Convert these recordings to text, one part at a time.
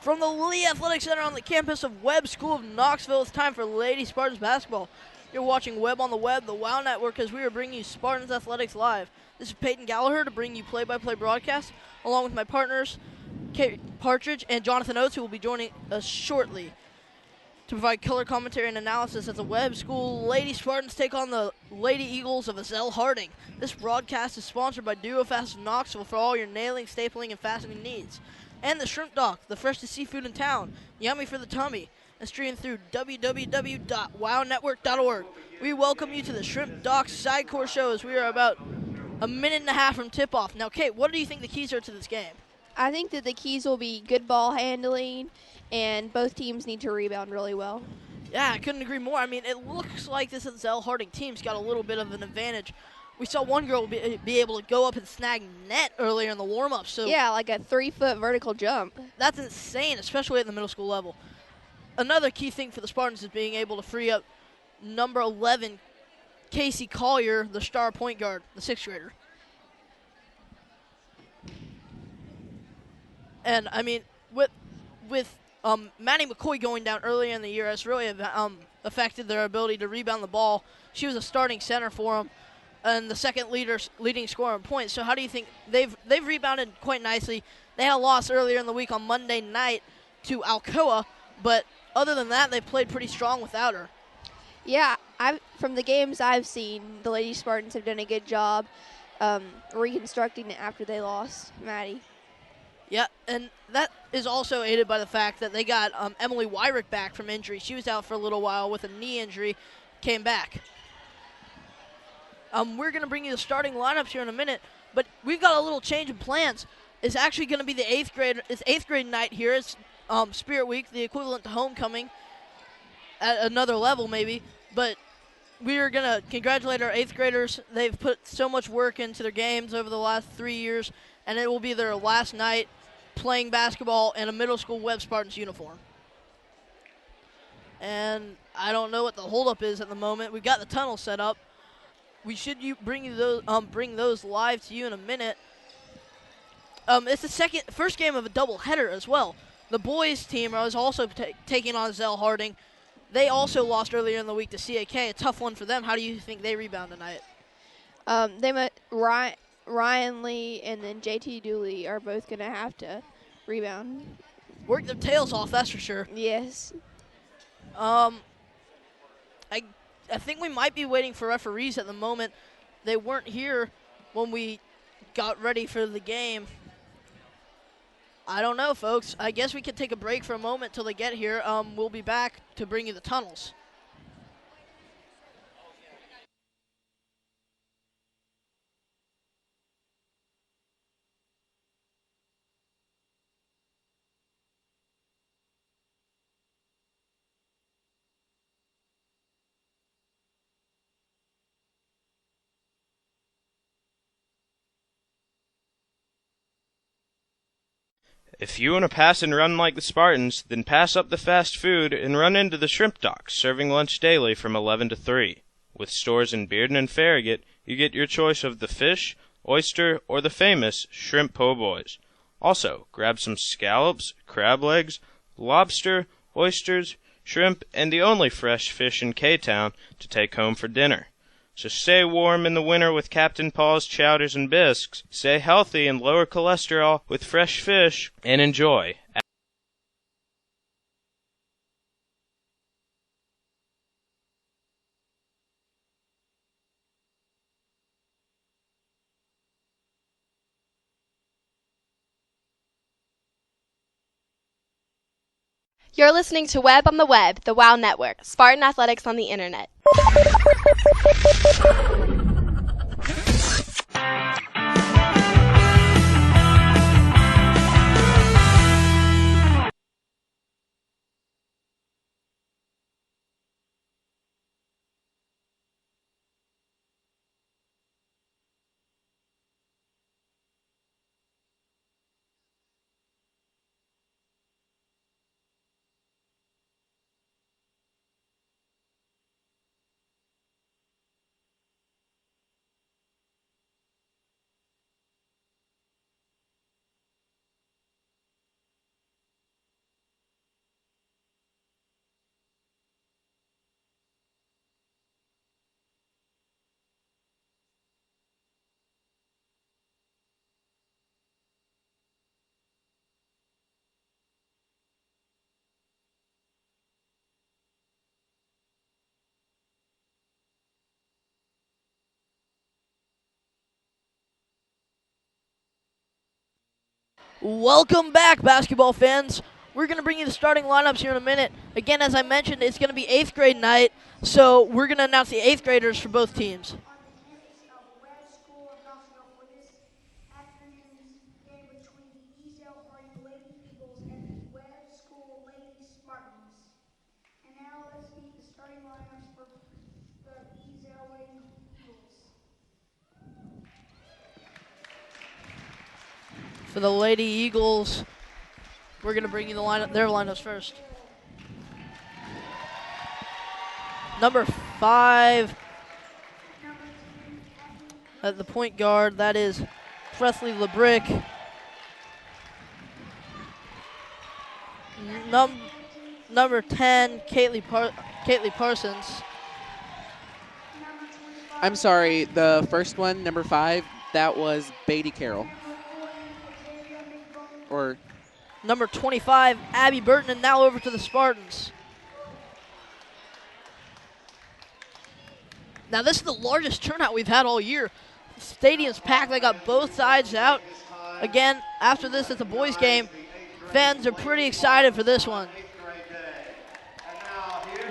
From the Lee Athletic Center on the campus of Webb School of Knoxville, it's time for Lady Spartans basketball. You're watching Webb on the Web, the WOW Network, as we are bringing you Spartans Athletics Live. This is Peyton Gallagher to bring you play-by-play broadcast, along with my partners, Kate Partridge and Jonathan Oates, who will be joining us shortly to provide color commentary and analysis as the Webb School Lady Spartans take on the Lady Eagles of Ezell-Harding. This broadcast is sponsored by Duo Fast of Knoxville for all your nailing, stapling, and fastening needs. And the Shrimp Dock, the freshest seafood in town, yummy for the tummy, and streaming through www.wownetwork.org. We welcome you to the Shrimp Dock Side Court Show as we are about a minute and a half from tip-off. Now, Kate, what do you think the keys are to this game? I think that the keys will be good ball handling, and both teams need to rebound really well. Yeah, I couldn't agree more. I mean, it looks like this Ezell-Harding team's got a little bit of an advantage. We saw one girl be able to go up and snag net earlier in the warm-up. So yeah, like a 3-foot vertical jump. That's insane, especially at the middle school level. Another key thing for the Spartans is being able to free up number 11, Casey Collier, the star point guard, the sixth grader. And, I mean, with Maddie McCoy going down earlier in the year, it's really affected their ability to rebound the ball. She was a starting center for them and the second leading scorer in points. So how do you think they've rebounded quite nicely? They had a loss earlier in the week on Monday night to Alcoa, but other than that, they've played pretty strong without her. Yeah, from the games I've seen, the Lady Spartans have done a good job reconstructing it after they lost Maddie. Yeah, and that is also aided by the fact that they got Emily Wyrick back from injury. She was out for a little while with a knee injury, came back. We're going to bring you the starting lineups here in a minute, but we've got a little change in plans. It's actually going to be the eighth grade night here. It's Spirit Week, the equivalent to homecoming at another level maybe, but we are going to congratulate our eighth graders. They've put so much work into their games over the last 3 years, and it will be their last night playing basketball in a middle school Webb Spartans uniform. And I don't know what the holdup is at the moment. We've got the tunnel set up. We should bring those live to you in a minute. It's the first game of a doubleheader as well. The boys team is also taking on Ezell-Harding. They also lost earlier in the week to CAK, a tough one for them. How do you think they rebound tonight? Ryan Lee and then JT Dooley are both going to have to rebound. Work their tails off, that's for sure. Yes. I think we might be waiting for referees at the moment. They weren't here when we got ready for the game. I don't know, folks. I guess we could take a break for a moment till they get here. We'll be back to bring you the tunnels. If you want to pass and run like the Spartans, then pass up the fast food and run into the Shrimp Dock, serving lunch daily from 11 to 3. With stores in Bearden and Farragut, you get your choice of the fish, oyster, or the famous shrimp po' boys. Also, grab some scallops, crab legs, lobster, oysters, shrimp, and the only fresh fish in K-Town to take home for dinner. So stay warm in the winter with Captain Paul's chowders and bisques, stay healthy and lower cholesterol with fresh fish, and enjoy. You're listening to Webb on the Web, the WOW Network, Spartan Athletics on the Internet. Welcome back, basketball fans. We're going to bring you the starting lineups here in a minute. Again, as I mentioned, it's going to be 8th grade night, so we're going to announce the 8th graders for both teams. On the campus of Webb School of Knoxville for this afternoon's game between the Ezell-Harding Lady Eagles and the Webb School Lady Spartans. And now let's meet the starting lineups for the Ezell Lady Eagles. For the Lady Eagles, we're going to bring you their lineups first. Number 5 at the point guard, that is Presley LeBrick. Number 10, Caitley Parsons. I'm sorry, the first one, number 5, that was Beatty Carroll. Or Number 25, Abby Burton, and now over to the Spartans. Now this is the largest turnout we've had all year. The stadium's packed. They got both sides out. Again, after this, it's a boys' game. Fans are pretty excited for this one.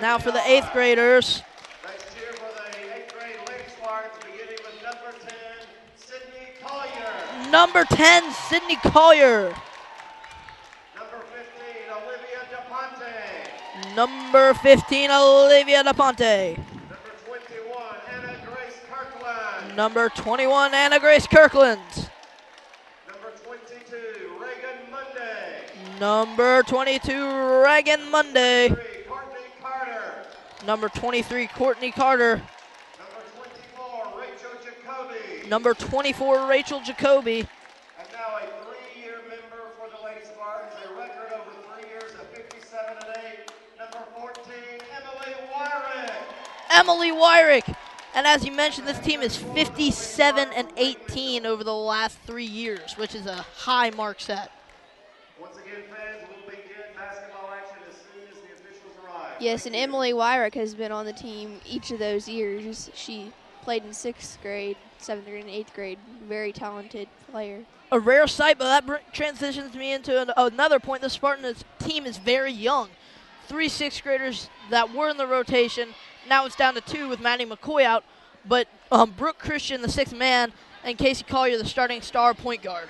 Now for the 8th graders. Let's cheer for the 8th grade Lady Spartans, beginning with number 10, Sydney Collier. Number 10, Sydney Collier. Number 15, Olivia DePonte. Number 15, Olivia DePonte. Number 21, Anna Grace Kirkland. Number 21, Anna Grace Kirkland. Number 22, Reagan Monday. Number 22, Reagan Monday. 3, Courtney Carter. Number 23, Courtney Carter. Number 24, Rachel Jacoby. Number 24, Rachel Jacoby. And now a 3-year member for the Lady Spartans, a record over 3 years of 57 and 8. Number 14, Emily Wyrick. Emily Wyrick. And as you mentioned, this team is 57 and 18 over the last 3 years, which is a high mark set. Once again, fans, we'll begin basketball action as soon as the officials arrive. Yes, and Emily Wyrick has been on the team each of those years. She played in 6th grade, 7th grade, and 8th grade. Very talented player. A rare sight, but that transitions me into another point. The Spartans team is very young. 3 6th graders that were in the rotation. Now it's down to 2 with Maddie McCoy out. But Brooke Christian, the 6th man, and Casey Collier, the starting star point guard.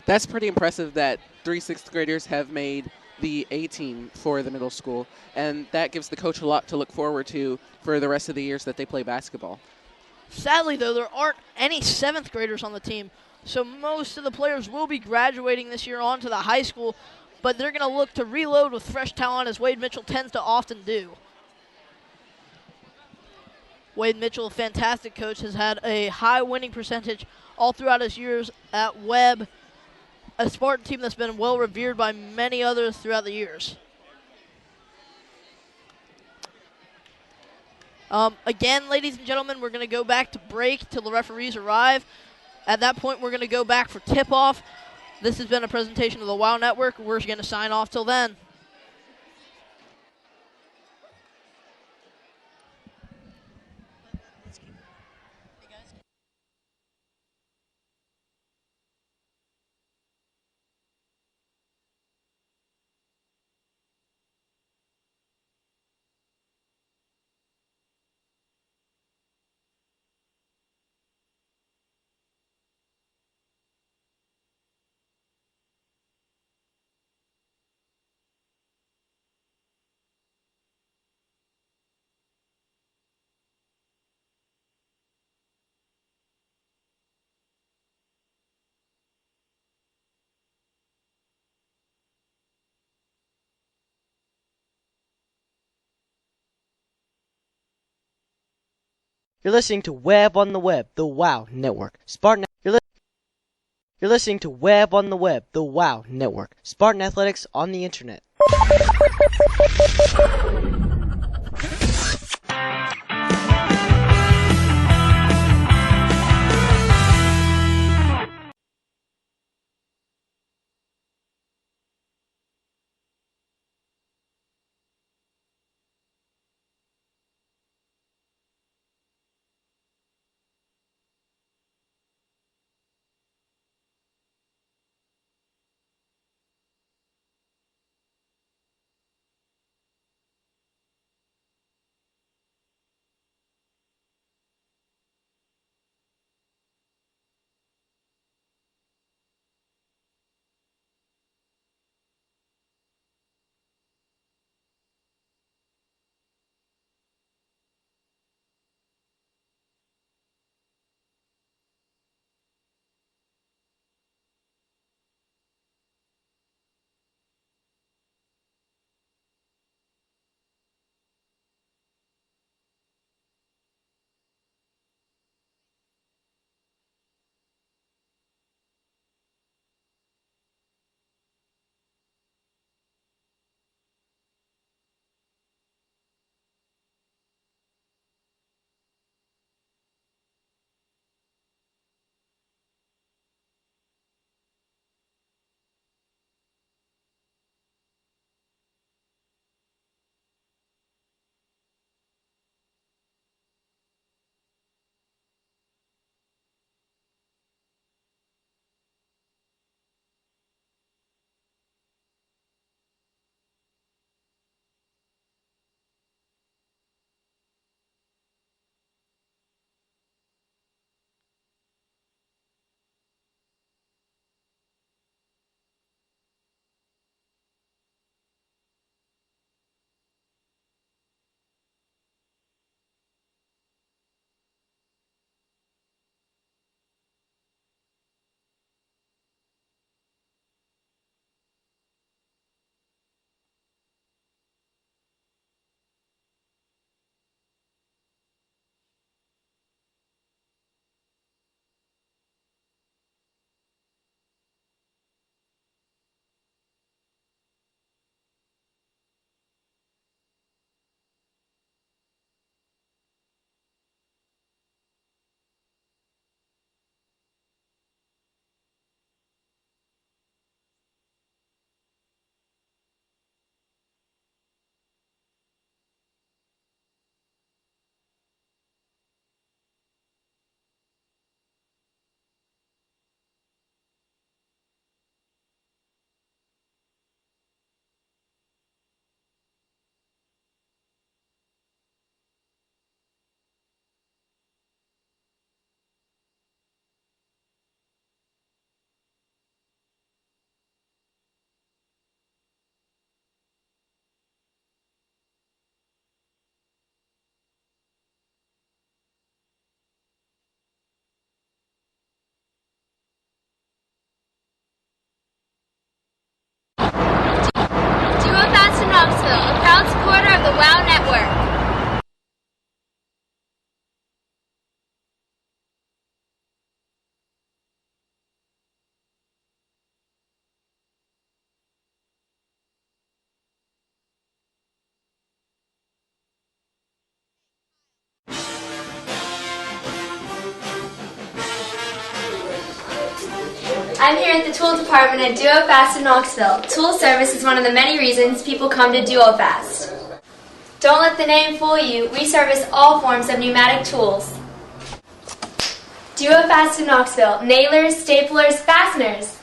that's pretty impressive that 3 6th graders have made the A team for the middle school, and that gives the coach a lot to look forward to for the rest of the years that they play basketball. Sadly, though, there aren't any 7th graders on the team, so most of the players will be graduating this year on to the high school, but they're going to look to reload with fresh talent, as Wade Mitchell tends to often do. Wade Mitchell, a fantastic coach, has had a high winning percentage all throughout his years at Webb, a Spartan team that's been well revered by many others throughout the years. Again, ladies and gentlemen, we're going to go back to break till the referees arrive. At that point, we're going to go back for tip-off. This has been a presentation of the WOW Network. We're going to sign off till then. You're listening to Webb on the Web, the WOW Network. Spartan. You're listening to Webb on the Web, the WOW Network. Spartan Athletics on the Internet. I'm here at the Tool Department at Duo Fast in Knoxville. Tool service is one of the many reasons people come to Duo Fast. Don't let the name fool you. We service all forms of pneumatic tools. Duo Fast in Knoxville. Nailers, staplers, fasteners.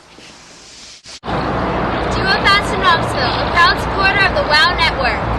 Duo Fast in Knoxville, a proud supporter of the WOW Network.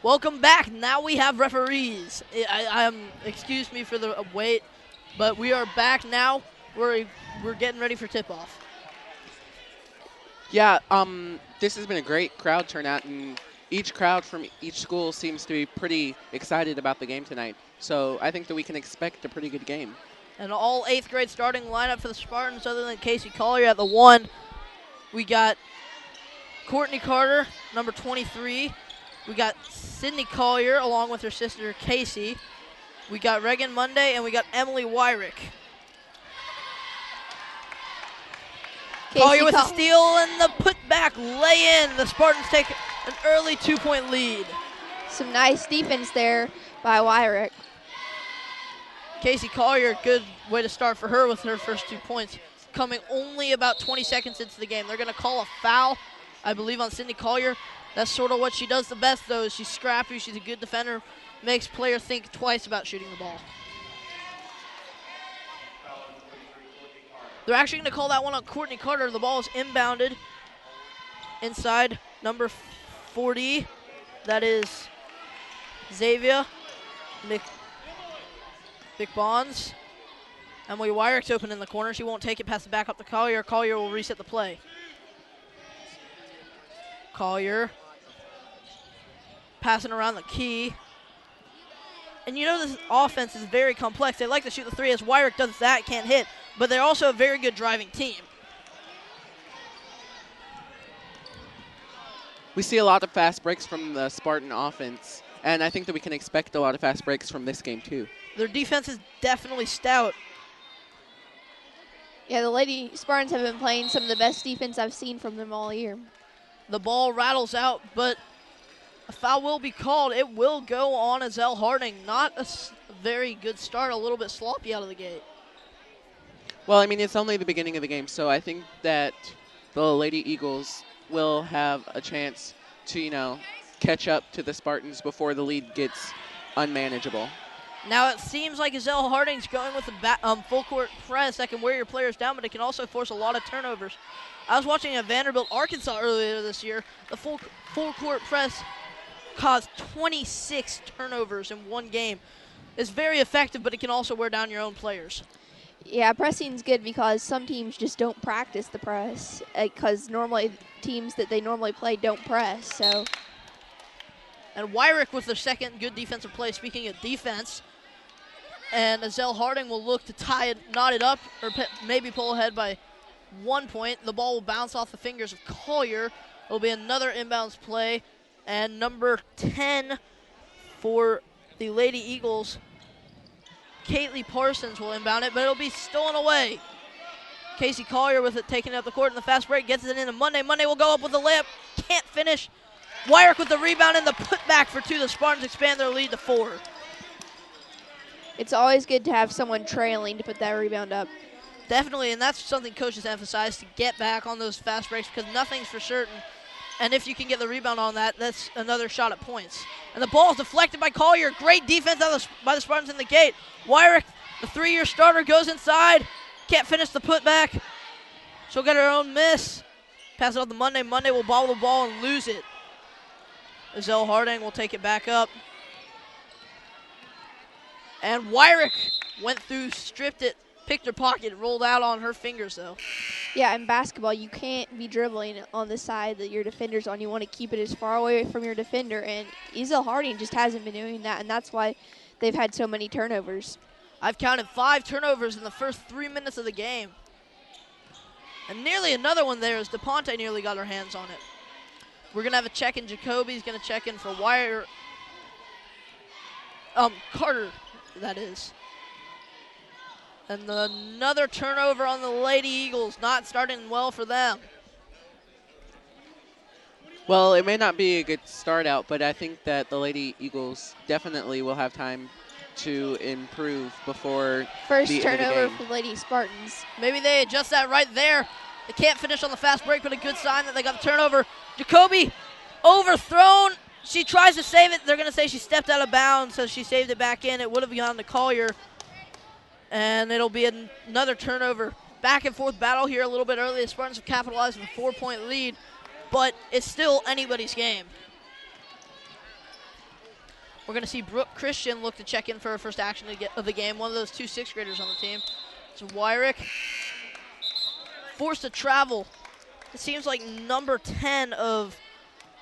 Welcome back. Now we have referees. Excuse me for the wait, but we are back now. We're getting ready for tip-off. Yeah, this has been a great crowd turnout, and each crowd from each school seems to be pretty excited about the game tonight. So I think that we can expect a pretty good game. And all 8th grade starting lineup for the Spartans, other than Casey Collier at the 1. We got Courtney Carter, number 23. We got Sydney Collier along with her sister Casey. We got Reagan Monday, and we got Emily Wyrick. Collier with the steal and the putback lay-in. The Spartans take an early 2-point lead. Some nice defense there by Wyrick. Casey Collier, good way to start for her with her first 2 points, coming only about 20 seconds into the game. They're going to call a foul, I believe, on Sydney Collier. That's sort of what she does the best, though. Is she's scrappy, she's a good defender, makes players think twice about shooting the ball. They're actually going to call that one on Courtney Carter. The ball is inbounded inside number 40. That is Xavier McBonds. Emily Wyrick's open in the corner. She won't take it past the back up to Collier. Collier will reset the play. Collier passing around the key. And you know this offense is very complex. They like to shoot the three. As Wyrick does that, can't hit. But they're also a very good driving team. We see a lot of fast breaks from the Spartan offense, and I think that we can expect a lot of fast breaks from this game too. Their defense is definitely stout. Yeah, the Lady Spartans have been playing some of the best defense I've seen from them all year. The ball rattles out, but a foul will be called. It will go on Ezell-Harding. Not a very good start, a little bit sloppy out of the gate. Well, I mean, it's only the beginning of the game, so I think that the Lady Eagles will have a chance to, catch up to the Spartans before the lead gets unmanageable. Now it seems like Ezell-Harding's going with a full court press that can wear your players down, but it can also force a lot of turnovers. I was watching at Vanderbilt, Arkansas earlier this year. The full court press caused 26 turnovers in one game. It's very effective, but it can also wear down your own players. Yeah, pressing's good because some teams just don't practice the press because normally teams that they normally play don't press. So. And Wyrick with their second good defensive play. Speaking of defense, and Ezell-Harding will look to knot it up, or maybe pull ahead by 1 point. The ball will bounce off the fingers of Collier. It'll be another inbounds play, and number 10 for the Lady Eagles, Caitlin Parsons, will inbound it, but it'll be stolen away. Casey Collier with it taking up the court in the fast break, gets it into Monday. Monday will go up with the layup, can't finish. Wyrick with the rebound and the putback for 2. The Spartans expand their lead to 4. It's always good to have someone trailing to put that rebound up. Definitely, and that's something coaches emphasize, to get back on those fast breaks because nothing's for certain. And if you can get the rebound on that, that's another shot at points. And the ball is deflected by Collier. Great defense by the Spartans in the gate. Wyrick, the 3-year starter, goes inside. Can't finish the putback. She'll get her own miss. Pass it on to Monday. Monday will bobble the ball and lose it. Ezell-Harding will take it back up. And Wyrick went through, stripped it, picked her pocket, rolled out on her fingers, though. Yeah, in basketball, you can't be dribbling on the side that your defender's on. You want to keep it as far away from your defender, and Ezell-Harding just hasn't been doing that, and that's why they've had so many turnovers. I've counted 5 turnovers in the first 3 minutes of the game. And nearly another one there as DePonte nearly got her hands on it. We're going to have a check-in. Jacoby's going to check in for Carter, that is. And another turnover on the Lady Eagles, not starting well for them. Well, it may not be a good start out, but I think that the Lady Eagles definitely will have time to improve before First the end of the turnover game. for Lady Spartans. Maybe they adjust that right there. They can't finish on the fast break, but a good sign that they got the turnover. Jacoby overthrown. She tries to save it. They're going to say she stepped out of bounds, so she saved it back in. It would have gone to Collier. And it'll be another turnover. Back and forth battle here a little bit early. The Spartans have capitalized with a 4-point lead, but it's still anybody's game. We're going to see Brooke Christian look to check in for her first action of the game. One of those 2 6th graders on the team. So Wyrick forced to travel. It seems like number 10 of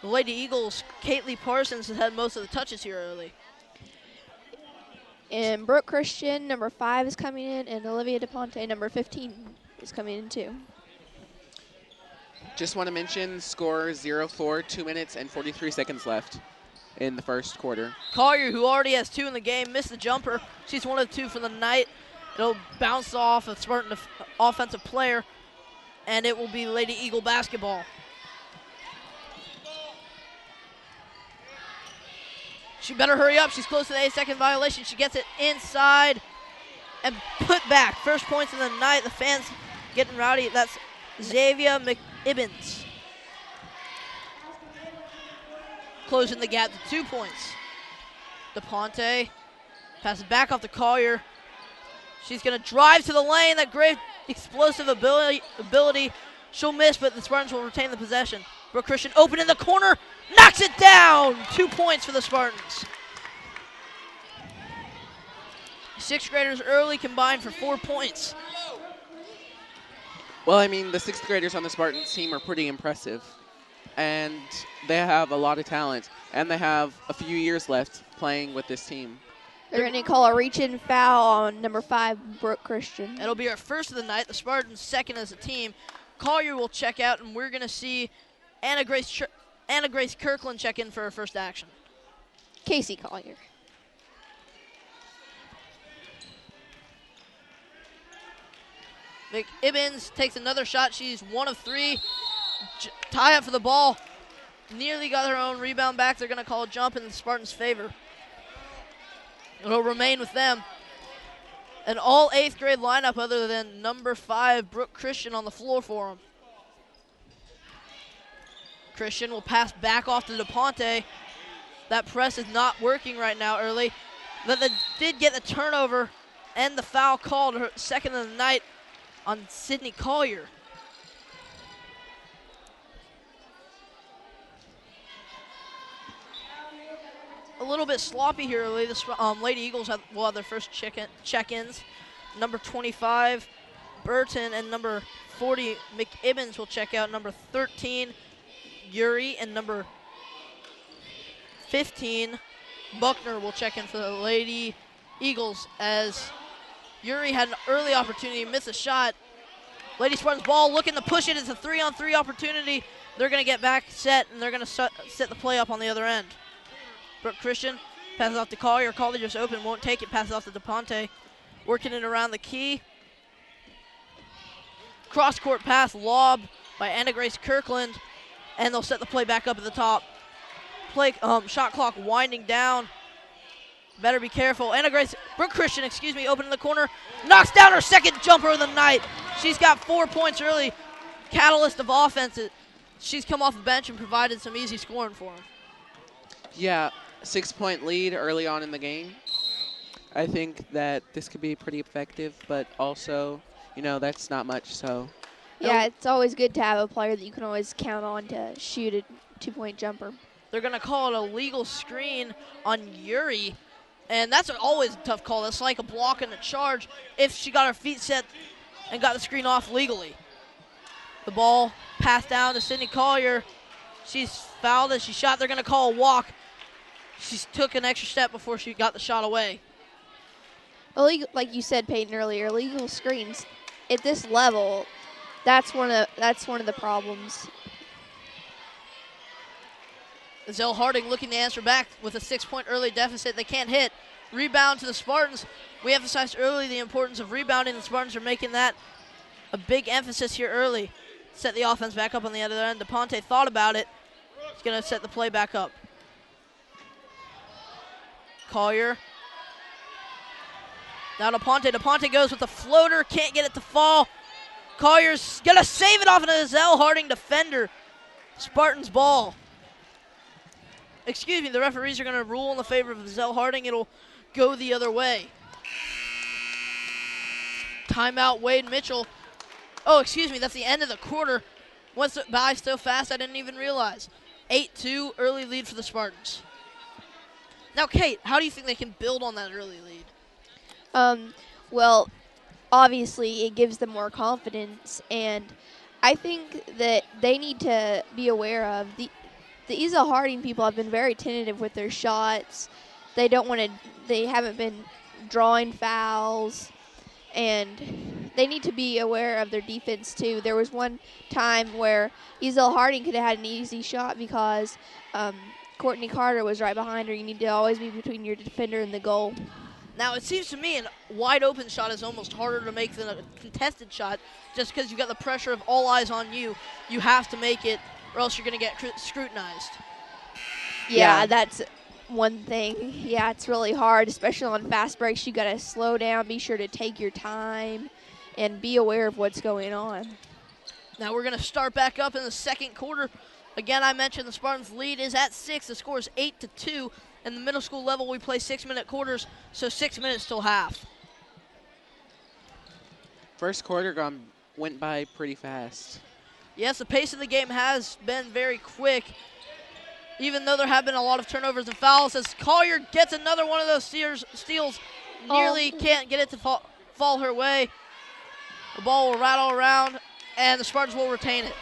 the Lady Eagles, Caitlin Parsons, has had most of the touches here early. And Brooke Christian, number 5, is coming in, and Olivia DePonte, number 15, is coming in too. Just want to mention score 0-4, 2 minutes and 43 seconds left in the first quarter. Collier, who already has 2 in the game, missed the jumper. She's 1 of 2 for the night. It'll bounce off a Spartan offensive player, and it will be Lady Eagle basketball. She better hurry up. She's close to the 8-second violation. She gets it inside and put back. First points of the night. The fans getting rowdy. That's Xavier McIbbins. Closing the gap to 2 points. DePonte passes back off to Collier. She's going to drive to the lane. That great explosive ability. She'll miss, but the Spartans will retain the possession. Brooke Christian open in the corner. Knocks it down. 2 points for the Spartans. 6th graders early combined for 4 points. Well, I mean, the 6th graders on the Spartans team are pretty impressive. And they have a lot of talent. And they have a few years left playing with this team. They're going to call a reach-in foul on number 5, Brooke Christian. It'll be our first of the night. The Spartans second as a team. Collier will check out, and we're going to see Anna Grace Anna Grace Kirkland check in for her first action. Casey Collier. McIbbins takes another shot. She's 1 of 3. Tie up for the ball. Nearly got her own rebound back. They're going to call a jump in the Spartans' favor. It'll remain with them. An all 8th grade lineup other than number 5, Brooke Christian, on the floor for them. Christian will pass back off to DePonte. That press is not working right now early. But they did get the turnover and the foul called, her second of the night, on Sydney Collier. A little bit sloppy here early. The Lady Eagles will have their first check-ins. Number 25, Burton, and number 40, McIbbins, will check out. Number 13, Yuri, and number 15, Buckner, will check in for the Lady Eagles, as Yuri had an early opportunity, missed a shot. Lady Spartans ball, looking to push it. It's a 3-on-3 opportunity. They're going to get back set, and they're going to set the play up on the other end. Brooke Christian passes off to Collier. Collier just open, won't take it, passes off to DePonte. Working it around the key. Cross-court pass, lob by Anna Grace Kirkland, and they'll set the play back up at the top. Shot clock winding down. Better be careful. Brooke Christian, open in the corner. Knocks down her second jumper of the night. She's got 4 points early. Catalyst of offense. She's come off the bench and provided some easy scoring for them. Yeah, 6-point lead early on in the game. I think that this could be pretty effective, but also, that's not much. So. Yeah, it's always good to have a player that you can always count on to shoot a 2-point jumper. They're going to call it a legal screen on Yuri, and that's always a tough call. That's like a block and a charge if she got her feet set and got the screen off legally. The ball passed down to Sydney Collier. She's fouled as she shot. They're going to call a walk. She took an extra step before she got the shot away. Illegal, like you said, Peyton, earlier, illegal screens at this level, that's one of the problems. Ezell-Harding looking to answer back with a 6-point early deficit. They can't hit. Rebound to the Spartans. We emphasized early the importance of rebounding. The Spartans are making that a big emphasis here early. Set the offense back up on the other end. DePonte thought about it. He's going to set the play back up. Collier. Now DePonte. DePonte goes with the floater. Can't get it to fall. Collier's going to save it off an Ezell-Harding defender. Spartans ball. The referees are going to rule in the favor of Ezell-Harding. It'll go the other way. Timeout, Wade Mitchell. That's the end of the quarter. Went by so fast I didn't even realize. 8-2, early lead for the Spartans. Now, Kate, how do you think they can build on that early lead? Well, obviously it gives them more confidence, and I think that they need to be aware of the Ezell-Harding people have been very tentative with their shots. They haven't been drawing fouls, and they need to be aware of their defense too. There was one time where Ezell-Harding could have had an easy shot because Courtney Carter was right behind her. You need to always be between your defender and the goal. Now, it seems to me a wide open shot is almost harder to make than a contested shot, just because you got the pressure of all eyes on you. You have to make it, or else you're going to get scrutinized. Yeah, that's one thing. Yeah, it's really hard, especially on fast breaks. You got to slow down, be sure to take your time, and be aware of what's going on. Now we're going to start back up in the second quarter. Again, I mentioned the Spartans' lead is at 6. The score is 8-2. In the middle school level, we play 6-minute quarters, so 6 minutes till half. First quarter went by pretty fast. Yes, the pace of the game has been very quick, even though there have been a lot of turnovers and fouls. As Collier gets another one of those steals, nearly can't get it to fall her way. The ball will rattle around, and the Spartans will retain it.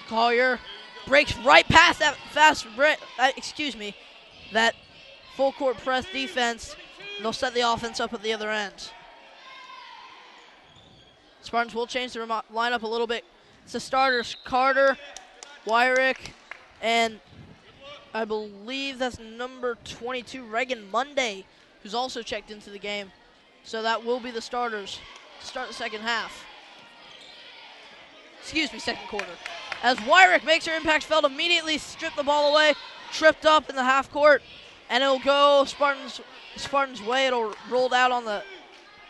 Collier breaks right past that that full court press defense, and they'll set the offense up at the other end. Spartans will change their lineup a little bit. It's the starters: Carter, Wyrick, And I believe that's number 22, Reagan Monday, who's also checked into the game. So that will be the starters to start the second half. Excuse me, second quarter. As Wyrick makes her impact felt, immediately strip the ball away, tripped up in the half court, and it'll go Spartans' way. It'll roll out on the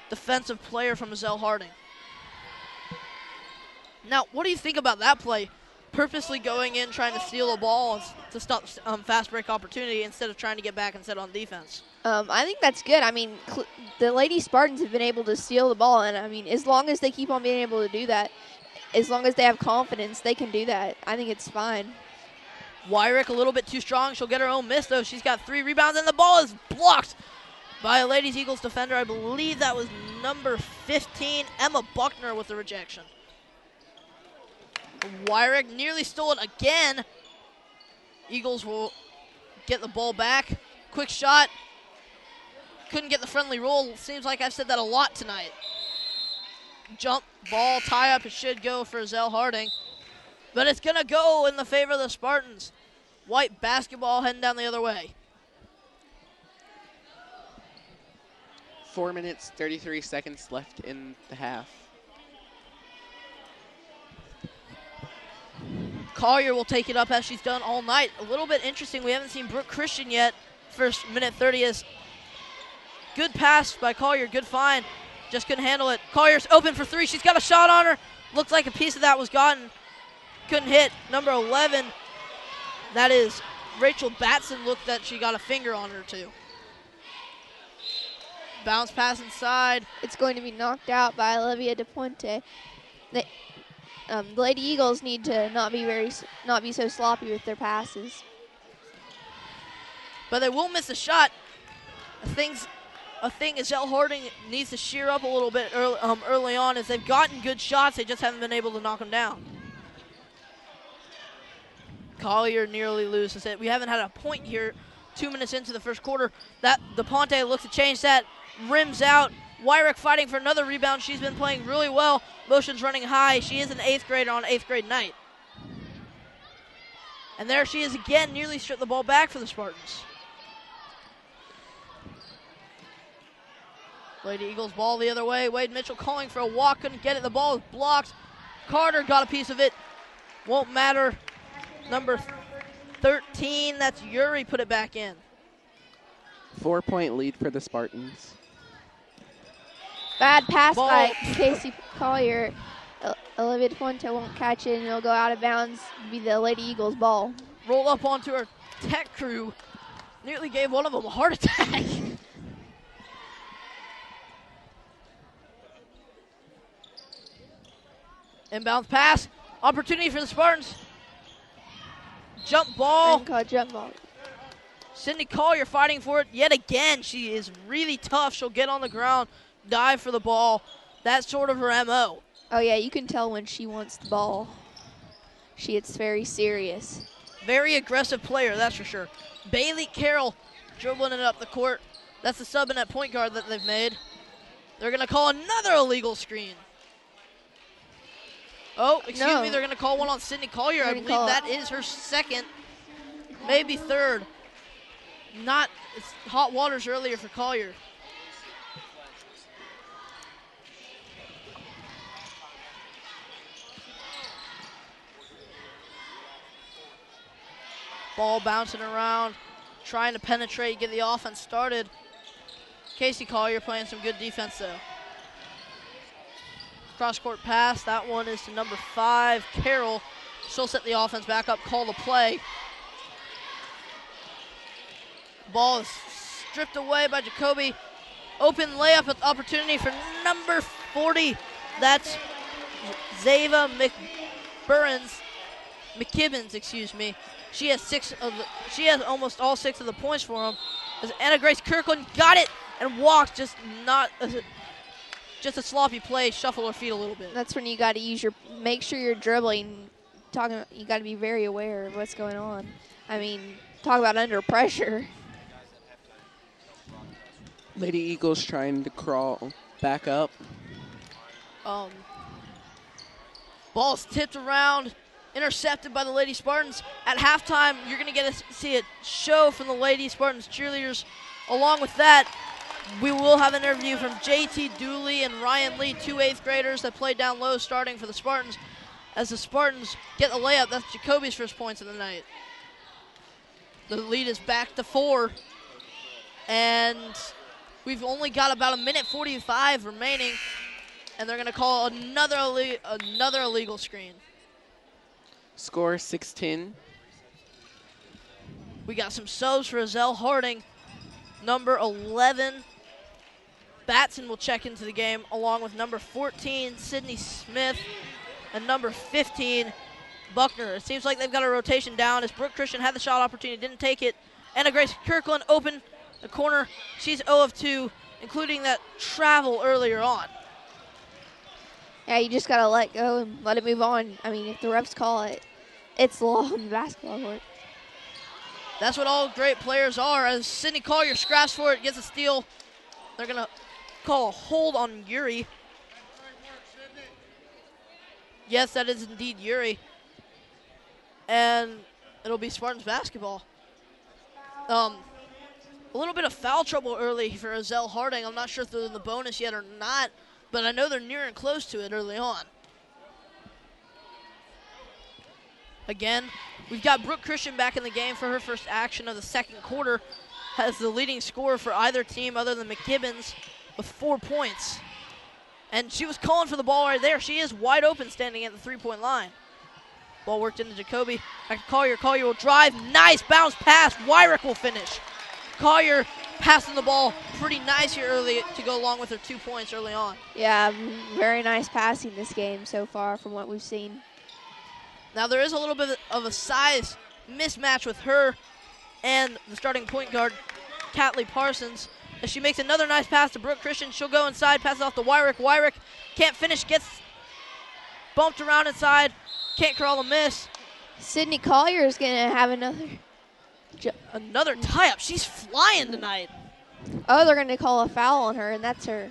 defensive player from Ezell-Harding. Now, what do you think about that play? Purposely going in, trying to steal the ball to stop fast break opportunity instead of trying to get back and set on defense. I think that's good. I mean, the Lady Spartans have been able to steal the ball, and I mean, as long as they keep on being able to do that, as long as they have confidence, they can do that. I think it's fine. Wyrick a little bit too strong. She'll get her own miss, though. She's got 3 rebounds, and the ball is blocked by a Ladies Eagles defender. I believe that was number 15, Emma Buckner, with the rejection. Wyrick nearly stole it again. Eagles will get the ball back. Quick shot. Couldn't get the friendly roll. Seems like I've said that a lot tonight. Jump ball tie up. It should go for Ezell-Harding. But it's going to go in the favor of the Spartans. White basketball heading down the other way. 4 minutes, 33 seconds left in the half. Collier will take it up as she's done all night. A little bit interesting. We haven't seen Brooke Christian yet. First minute 30 is good pass by Collier. Good find. Just couldn't handle it. Collier's open for 3. She's got a shot on her. Looks like a piece of that was gotten. Couldn't hit. Number 11, that is Rachel Batson, looked that she got a finger on her too. Bounce pass inside. It's going to be knocked out by Olivia DePuente. The Lady Eagles need to not be so sloppy with their passes. But they will miss a shot. A thing Ezell-Harding needs to sheer up a little bit early on, as they've gotten good shots. They just haven't been able to knock them down. Collier nearly loses it. We haven't had a point here 2 minutes into the first quarter. That DePonte looks to change that. Rims out. Wyrick fighting for another rebound. She's been playing really well. Motion's running high. She is an 8th grader on 8th grade night. And there she is again, nearly stripped the ball back for the Spartans. Lady Eagles ball the other way. Wade Mitchell calling for a walk. Couldn't get it. The ball is blocked. Carter got a piece of it. Won't matter. Number 13, that's Yuri, put it back in. 4-point lead for the Spartans. Bad pass by Casey Collier. Olivia DePuente won't catch it, and it'll go out of bounds. Be the Lady Eagles ball. Roll up onto her tech crew. Nearly gave one of them a heart attack. Inbounds pass. Opportunity for the Spartans. Jump ball. Jump ball. Sydney Collier fighting for it yet again. She is really tough. She'll get on the ground, dive for the ball. That's sort of her MO. Oh, yeah, you can tell when she wants the ball. She gets very serious. Very aggressive player, that's for sure. Bailey Carroll dribbling it up the court. That's the sub in at point guard that they've made. They're going to call another illegal screen. Oh, excuse me, they're going to call one on Sydney Collier. I believe that is her second, maybe third. It's hot waters earlier for Collier. Ball bouncing around, trying to penetrate, get the offense started. Casey Collier playing some good defense though. Cross-court pass, that one is to number 5, Carroll. She'll set the offense back up, call the play. Ball is stripped away by Jacoby. Open layup opportunity for number 40. That's Zava McKibbins, excuse me. She has almost all 6 of the points for him. As Anna Grace Kirkland got it and walked, just a sloppy play, shuffle her feet a little bit. That's when you got to make sure you're dribbling. You got to be very aware of what's going on. I mean, talk about under pressure. Lady Eagles trying to crawl back up. Ball's tipped around. intercepted by the Lady Spartans. At halftime, you're going to get to see a show from the Lady Spartans cheerleaders. Along with that, we will have an interview from JT Dooley and Ryan Lee, two 8th graders that played down low starting for the Spartans. As the Spartans get the layup, that's Jacoby's first points of the night. The lead is back to 4. And we've only got about a minute 45 remaining. And they're going to call another illegal screen. Score 6-10. We got some subs for Ezell-Harding. Number 11, Batson will check into the game, along with number 14, Sydney Smith, and number 15, Buckner. It seems like they've got a rotation down as Brooke Christian had the shot opportunity, didn't take it. Anna Grace Kirkland open the corner. She's 0 of 2, including that travel earlier on. Yeah, you just got to let go and let it move on. I mean, if the refs call it, it's the law in the basketball court. That's what all great players are. As Sydney Collier scraps for it, gets a steal. They're going to call a hold on Yuri. Yes, that is indeed Yuri. And it'll be Spartans basketball. A little bit of foul trouble early for Ezell-Harding. I'm not sure if they're in the bonus yet or not, but I know they're near and close to it early on. Again, we've got Brooke Christian back in the game for her first action of the second quarter. Has the leading scorer for either team other than McKibbins with 4 points. And she was calling for the ball right there. She is wide open standing at the three-point line. Ball worked into Jacoby. Back to Collier. Collier will drive. Nice bounce pass. Wyrick will finish. Collier passing the ball pretty nice here early to go along with her 2 points early on. Yeah, very nice passing this game so far from what we've seen. Now there is a little bit of a size mismatch with her and the starting point guard, Catley Parsons. As she makes another nice pass to Brooke Christian, she'll go inside, passes off to Wyrick. Wyrick can't finish, gets bumped around inside, can't curl a miss. Sydney Collier is going to have another tie-up. She's flying tonight. Oh, they're going to call a foul on her, and that's her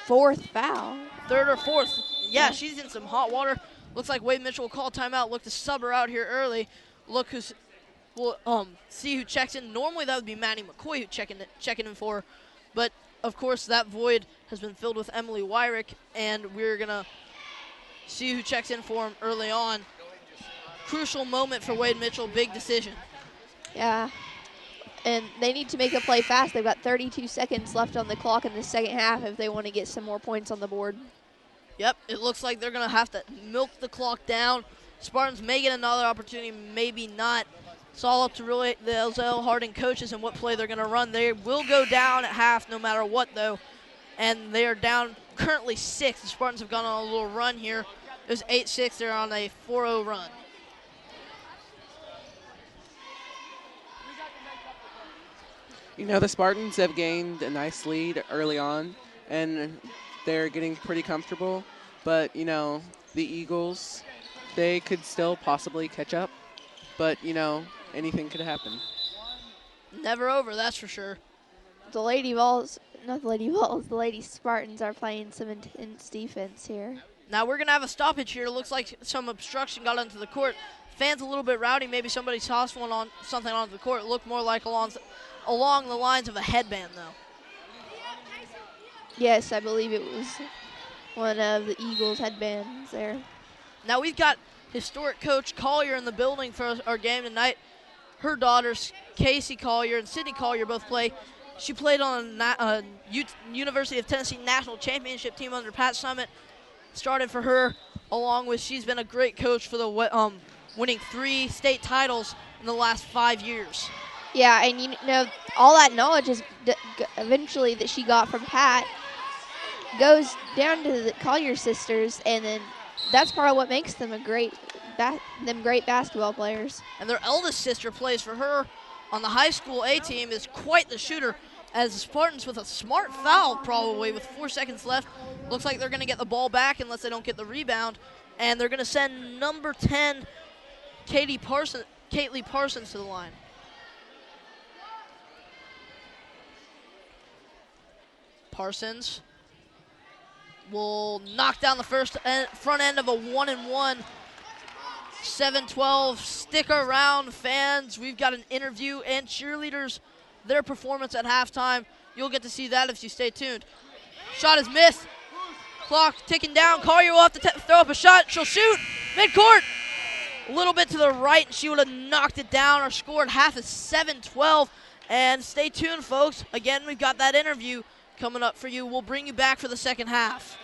4th foul. 3rd or 4th. Yeah, she's in some hot water. Looks like Wade Mitchell will call timeout. Look to sub her out here early. Look we'll see who checks in. Normally that would be Maddie McCoy who checking in for her. But, of course, that void has been filled with Emily Wyrick, and we're going to see who checks in for him early on. Crucial moment for Wade Mitchell. Big decision. Yeah. And they need to make a play fast. They've got 32 seconds left on the clock in the second half if they want to get some more points on the board. Yep, it looks like they're going to have to milk the clock down. Spartans may get another opportunity, maybe not. It's all up to really the Ezell-Harding coaches and what play they're going to run. They will go down at half no matter what, though. And they are down currently 6. The Spartans have gone on a little run here. It was 8-6. They're on a 4-0 run. You know, the Spartans have gained a nice lead early on, and they're getting pretty comfortable. But, you know, the Eagles, they could still possibly catch up. But, you know, anything could happen. Never over, that's for sure. The Lady Vols, not the Lady Vols, the Lady Spartans are playing some intense defense here. Now we're going to have a stoppage here. It looks like some obstruction got onto the court. Fans a little bit rowdy. Maybe somebody tossed something onto the court. It looked more like along the lines of a headband, though. Yes, I believe it was one of the Eagles' headbands there. Now we've got historic coach Collier in the building for our game tonight. Her daughters, Casey Collier and Sydney Collier, both play. She played on a University of Tennessee national championship team under Pat Summitt. Started for her, along with she's been a great coach for the winning 3 state titles in the last 5 years. Yeah, and you know, all that knowledge is eventually that she got from Pat goes down to the Collier sisters, and then that's part of what makes them great basketball players. And their eldest sister plays for her on the high school A team, is quite the shooter. As the Spartans with a smart foul probably with 4 seconds left. Looks like they're going to get the ball back unless they don't get the rebound. And they're going to send number 10, Kaylee Parsons to the line. Parsons will knock down the front end of a 1-and-1 7-12, stick around, fans. We've got an interview and cheerleaders, their performance at halftime. You'll get to see that if you stay tuned. Shot is missed. Clock ticking down. Collier will have to throw up a shot. She'll shoot. Midcourt. A little bit to the right, and she would have knocked it down. Our score at half is 7-12. And stay tuned, folks. Again, we've got that interview coming up for you. We'll bring you back for the second half.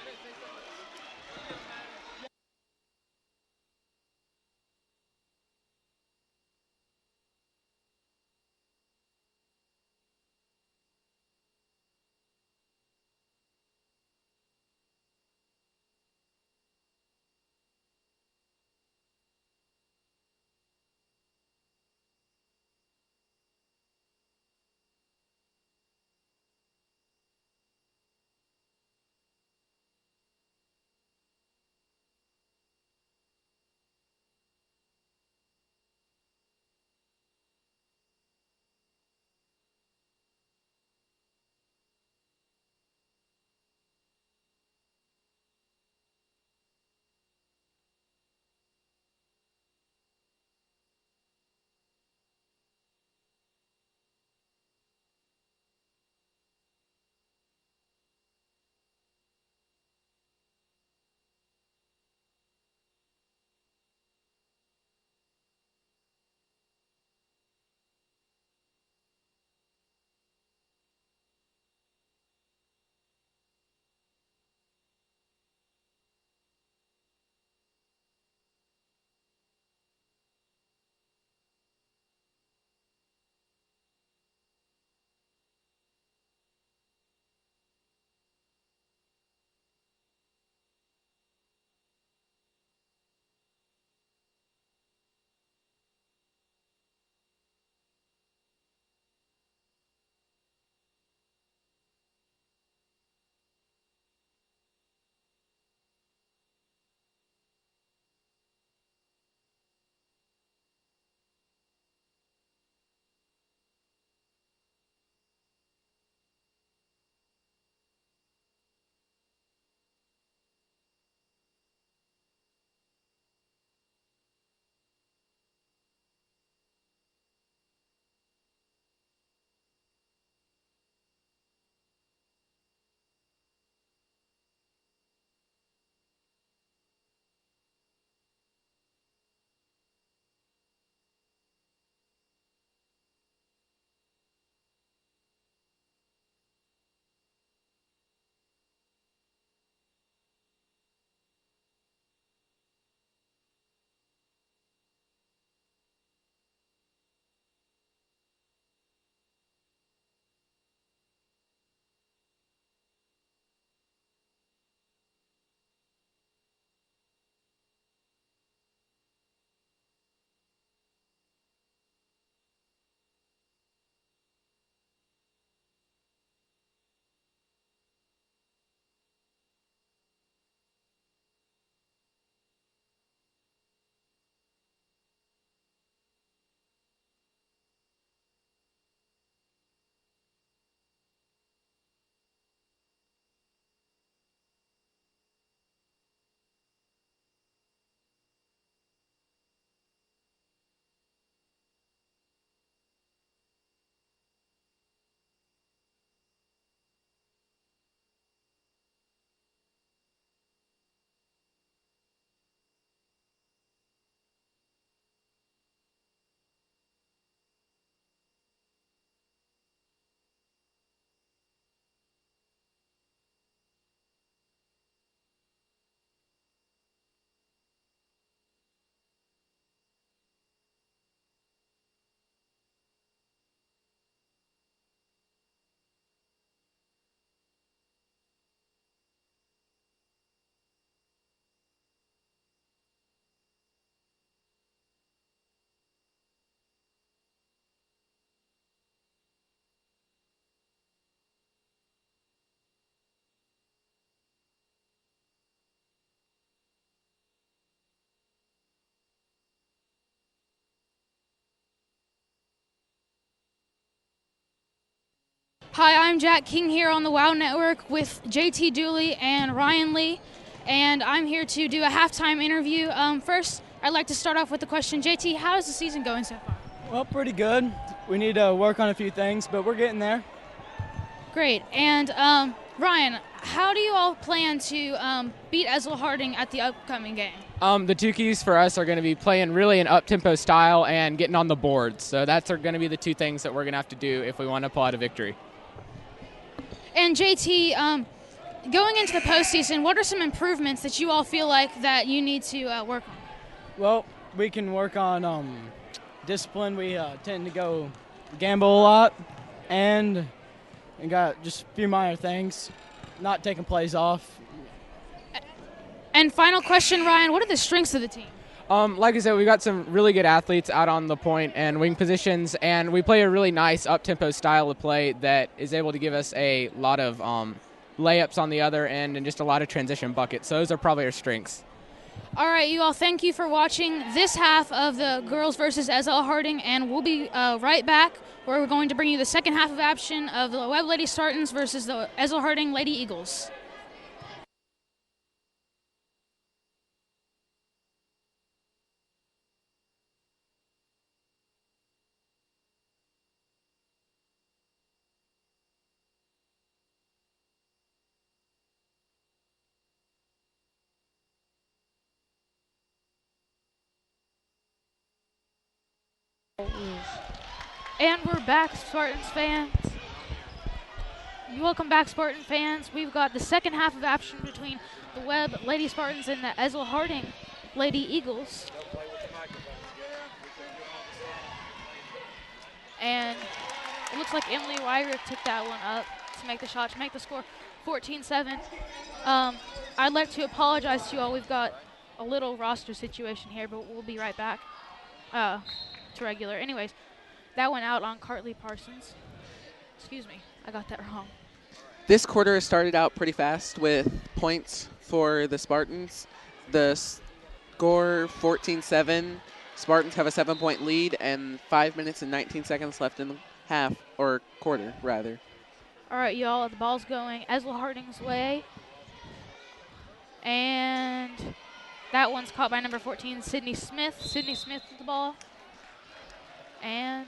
Hi, I'm Jack King here on the WOW Network with JT Dooley and Ryan Lee, and I'm here to do a halftime interview. First, I'd like to start off with the question, JT, how is the season going so far? Well, pretty good. We need to work on a few things, but we're getting there. Great. And Ryan, how do you all plan to beat Ezell-Harding at the upcoming game? The two keys for us are going to be playing really an up-tempo style and getting on the board. So that's going to be the two things that we're going to have to do if we want to pull out a victory. And JT, going into the postseason, what are some improvements that you all feel like that you need to work on? Well, we can work on discipline. We tend to go gamble a lot, and got just a few minor things, not taking plays off. And final question, Ryan, what are the strengths of the team? Like I said, we got some really good athletes out on the point and wing positions, and we play a really nice up-tempo style of play that is able to give us a lot of layups on the other end and just a lot of transition buckets. So those are probably our strengths. All right, you all, thank you for watching this half of the girls versus Ezell-Harding, and we'll be right back where we're going to bring you the second half of action of the Webb Lady Spartans versus the Ezell-Harding Lady Eagles. And we're back, Spartans fans. Welcome back, Spartan fans. We've got the second half of action between the Webb Lady Spartans and the Ezell-Harding Lady Eagles. And it looks like Emily Wyrick took that one up to make the shot, to make the score 14-7. I'd like to apologize to you all. We've got a little roster situation here, but we'll be right back to regular. Anyways, that went out on Cartley Parsons. Excuse me, I got that wrong. This quarter started out pretty fast with points for the Spartans. The score 14-7. Spartans have a 7-point lead and 5 minutes and 19 seconds left in the half, or quarter, rather. All right, y'all, the ball's going Ezell-Harding's way. And that one's caught by number 14, Sydney Smith. Sydney Smith with the ball. And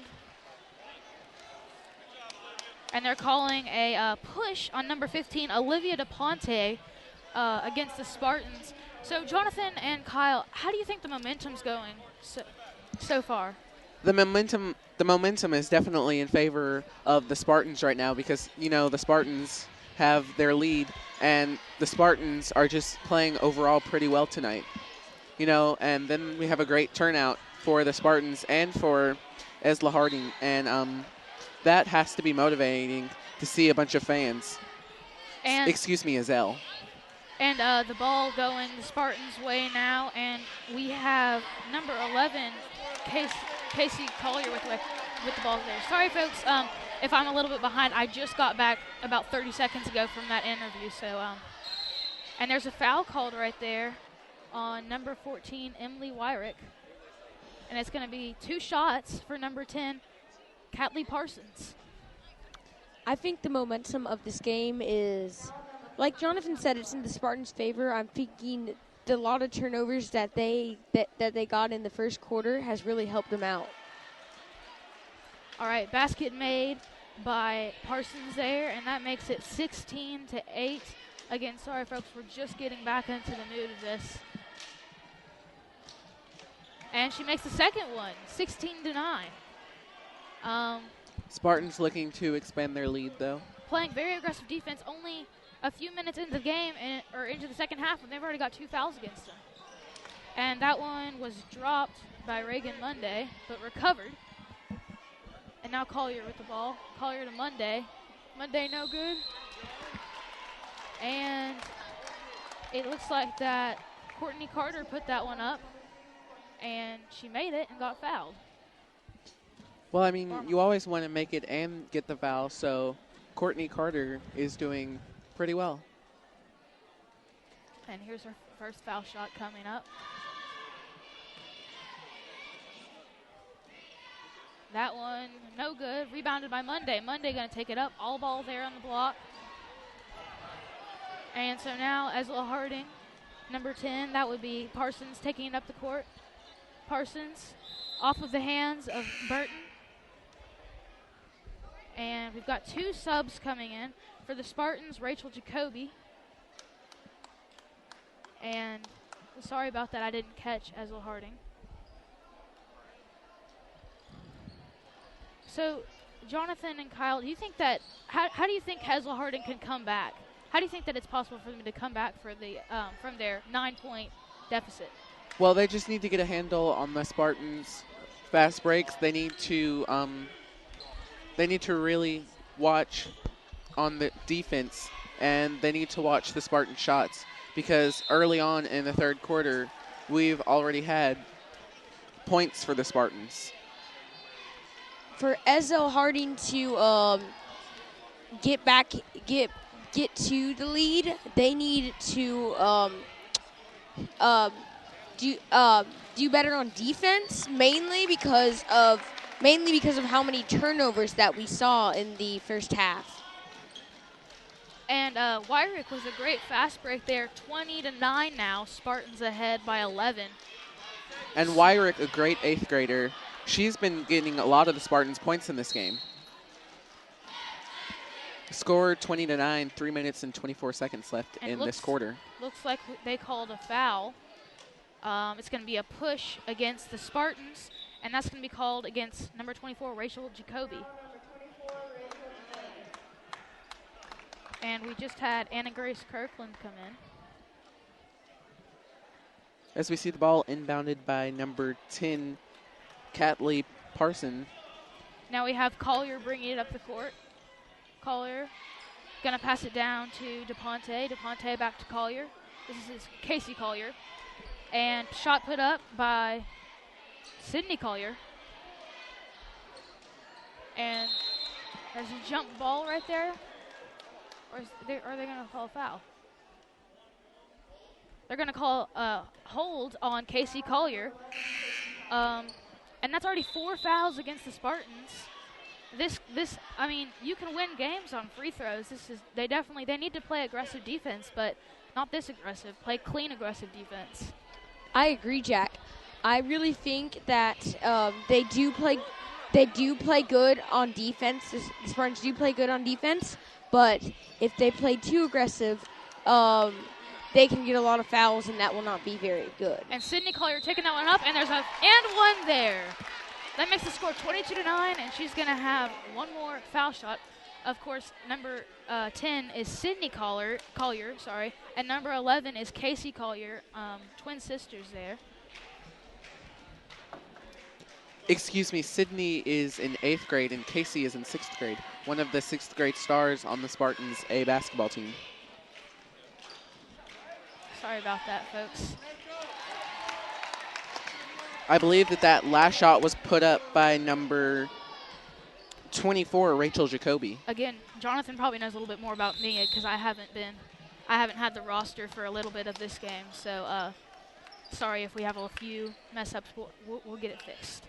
they're calling a push on number 15, Olivia DePonte, against the Spartans. So, Jonathan and Kyle, how do you think the momentum's going so far? The momentum is definitely in favor of the Spartans right now because, you know, the Spartans have their lead, and the Spartans are just playing overall pretty well tonight. You know, and then we have a great turnout for the Spartans and for Ezell-Harding, and that has to be motivating to see a bunch of fans. And excuse me, Ezell. And the ball going the Spartans' way now, and we have number 11, Casey Collier with the ball there. Sorry, folks, if I'm a little bit behind. I just got back about 30 seconds ago from that interview. So, and there's a foul called right there on number 14, Emily Wyrick. And it's going to be 2 shots for number 10, Catley Parsons. I think the momentum of this game is, like Jonathan said, it's in the Spartans' favor. I'm thinking the lot of turnovers that they got in the first quarter has really helped them out. All right, basket made by Parsons there, and that makes it 16-8. Again, sorry, folks, we're just getting back into the mood of this. And she makes the second one, 16-9. Spartans looking to expand their lead, though. Playing very aggressive defense, only a few minutes into the game or into the second half, and they've already got 2 fouls against them. And that one was dropped by Reagan Monday, but recovered. And now Collier with the ball. Collier to Monday. Monday no good. And it looks like that Courtney Carter put that one up, and she made it and got fouled. Well, I mean, you always want to make it and get the foul, so Courtney Carter is doing pretty well. And here's her first foul shot coming up. That one, no good. Rebounded by Monday. Monday going to take it up. All ball there on the block. And so now Ezell-Harding, number 10, that would be Parsons taking it up the court. Parsons off of the hands of Burton. And we've got 2 subs coming in. For the Spartans, Rachel Jacoby. And sorry about that, I didn't catch Ezell-Harding. So, Jonathan and Kyle, do you think that, how do you think Ezell-Harding can come back? How do you think that it's possible for them to come back for the from their 9-point deficit? Well, they just need to get a handle on the Spartans' fast breaks. They need to really watch on the defense, and they need to watch the Spartan shots, because early on in the third quarter, we've already had points for the Spartans. For Ezell-Harding to get to the lead, they need to do better on defense, mainly because of how many turnovers that we saw in the first half. And Wyrick was a great fast break there, 20-9 now. Spartans ahead by 11. And Wyrick, a great 8th grader, she's been getting a lot of the Spartans' points in this game. Score 20-9, 3 minutes and 24 seconds left in this quarter. Looks like they called a foul. It's going to be a push against the Spartans, and that's going to be called against number 24, Rachel Jacoby. And we just had Anna Grace Kirkland come in. As we see the ball inbounded by number 10, Catley Parson. Now we have Collier bringing it up the court. Collier going to pass it down to DePonte. DePonte back to Collier. This is Casey Collier. And shot put up by Sydney Collier. And there's a jump ball right there. Or are they going to call a foul? They're going to call a hold on Casey Collier. And that's already 4 fouls against the Spartans. I mean, you can win games on free throws. They need to play aggressive defense, but not this aggressive. Play clean, aggressive defense. I agree, Jack. I really think that they do play good on defense. The Spartans do play good on defense, but if they play too aggressive, they can get a lot of fouls, and that will not be very good. And Sydney Collier taking that one up, and there's one there. That makes the score 22-9, and she's going to have one more foul shot. Of course, number 10 is Sydney Collier, and number 11 is Casey Collier, twin sisters there. Excuse me, Sydney is in 8th grade and Casey is in 6th grade. One of the 6th grade stars on the Spartans A basketball team. Sorry about that, folks. I believe that last shot was put up by number 24, Rachel Jacoby. Again, Jonathan probably knows a little bit more about me because I haven't had the roster for a little bit of this game. So sorry if we have a few mess ups. We'll get it fixed.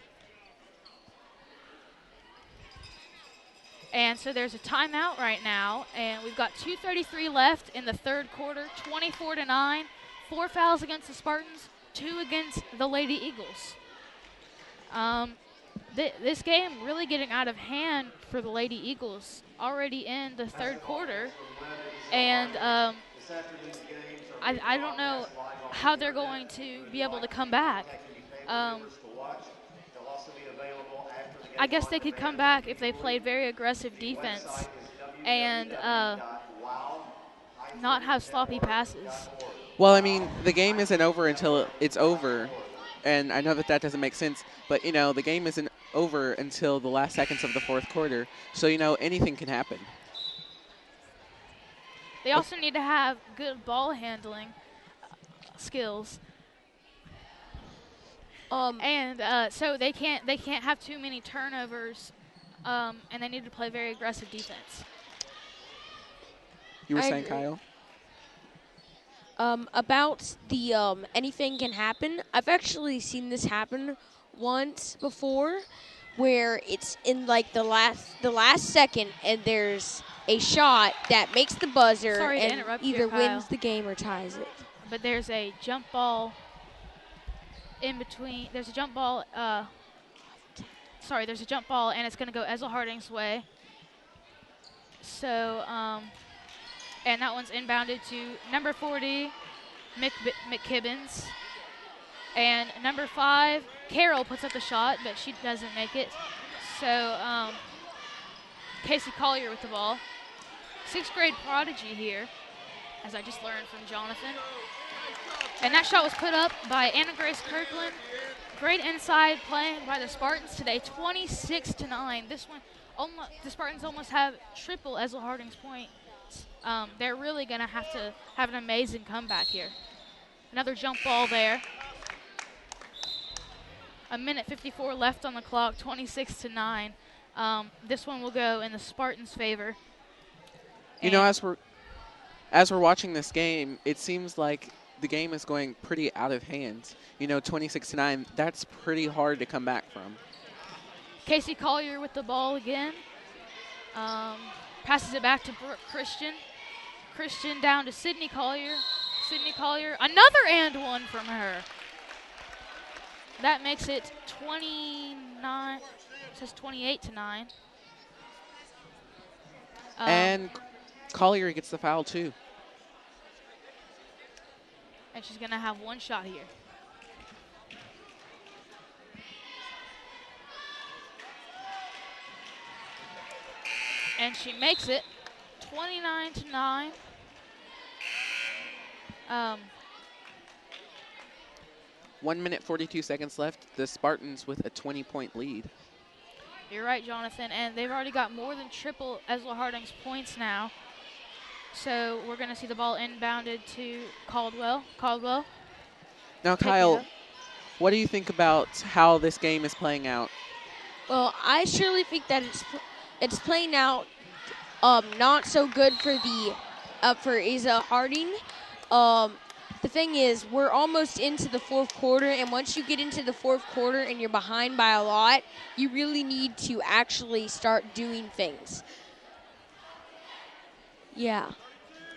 And so there's a timeout right now, and we've got 2:33 left in the third quarter, 24-9. 4 fouls against the Spartans, 2 against the Lady Eagles. This game really getting out of hand for the Lady Eagles already in the third quarter. And I don't know how they're going to be able to come back. I guess they could come back if they played very aggressive defense and not have sloppy passes. Well, I mean, the game isn't over until it's over, and I know that doesn't make sense, but, the game isn't over until the last seconds of the fourth quarter, so, anything can happen. They also need to have good ball handling skills. So they can't have too many turnovers, and they need to play very aggressive defense. You were saying, Kyle? About the anything can happen. I've actually seen this happen once before, where it's in like the last second, and there's a shot that makes the buzzer and either wins the game or ties it. But there's a jump ball in between. There's a jump ball. There's a jump ball, and it's going to go Ezell-Harding's way. So, and that one's inbounded to number 40, McKibbins. And number 5, Carroll puts up the shot, but she doesn't make it. So, Casey Collier with the ball. 6th grade prodigy here, as I just learned from Jonathan. And that shot was put up by Anna Grace Kirkland. Great inside play by the Spartans today, 26-9. This one, the Spartans almost have triple Ezell-Harding's points. They're really going to have an amazing comeback here. Another jump ball there. A minute 54 left on the clock, 26-9. This one will go in the Spartans' favor. You know, as we're watching this game, it seems like the game is going pretty out of hand. You know, 26-9, that's pretty hard to come back from. Casey Collier with the ball again. Passes it back to Brooke Christian. Christian down to Sydney Collier. Sydney Collier, another and one from her. That makes it 29, it says 28-9. And Collier gets the foul too. And she's going to have one shot here. And she makes it 29-9. 1 minute, 42 seconds left. The Spartans with a 20-point lead. You're right, Jonathan. And they've already got more than triple Ezell-Harding's points now. So we're going to see the ball inbounded to Caldwell. Caldwell. Now, Kyle, what do you think about how this game is playing out? Well, I surely think that it's playing out not so good for Ezell-Harding. The thing is, we're almost into the 4th quarter, and once you get into the 4th quarter and you're behind by a lot, you really need to actually start doing things. Yeah.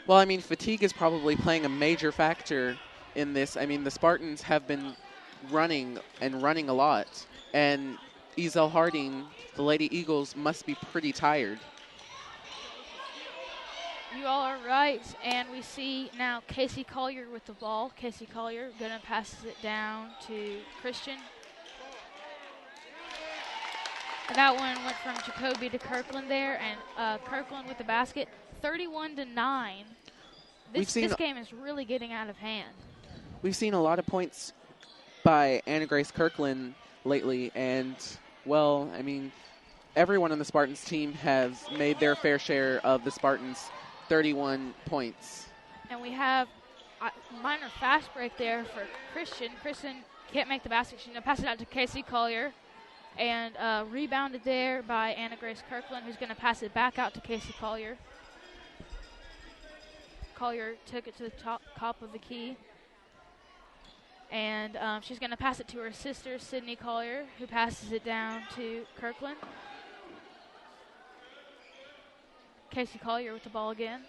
Well, I mean, fatigue is probably playing a major factor in this. I mean, the Spartans have been running a lot, and Ezell-Harding, the Lady Eagles, must be pretty tired. You all are right, and we see now Casey Collier with the ball. Casey Collier going to pass it down to Christian. And that one went from Jacoby to Kirkland there, and Kirkland with the basket, 31-9. This game is really getting out of hand. We've seen a lot of points by Anna Grace Kirkland lately, and, well, I mean, everyone on the Spartans team has made their fair share of the Spartans' 31 points. And we have a minor fast break there for Christian. Christian can't make the basket. She's going to pass it out to Casey Collier. And rebounded there by Anna Grace Kirkland, who's going to pass it back out to Casey Collier. Collier took it to the top of the key. And she's going to pass it to her sister, Sydney Collier, who passes it down to Kirkland. Casey Collier with the ball again.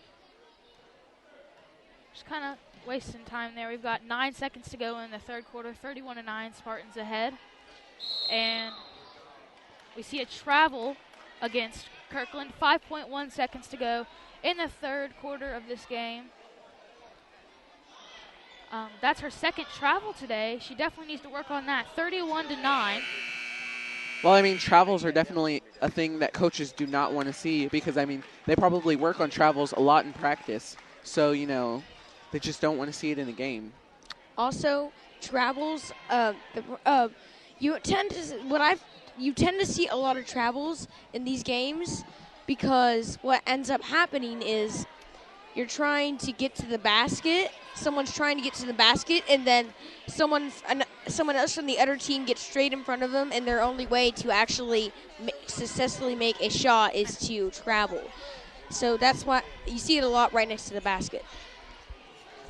Just kind of wasting time there. We've got 9 seconds to go in the 3rd quarter, 31-9, Spartans ahead. And we see a travel against Kirkland, 5.1 seconds to go in the 3rd quarter of this game. That's her 2nd travel today. She definitely needs to work on that, 31-9. Well, I mean, travels are definitely a thing that coaches do not want to see because, I mean, they probably work on travels a lot in practice. So, you know, they just don't want to see it in a game. Also, travels, you tend to see a lot of travels in these games because what ends up happening is you're trying to get to the basket, someone's trying to get to the basket, and then someone else from the other team gets straight in front of them, and their only way to actually successfully make a shot is to travel. So that's why you see it a lot right next to the basket.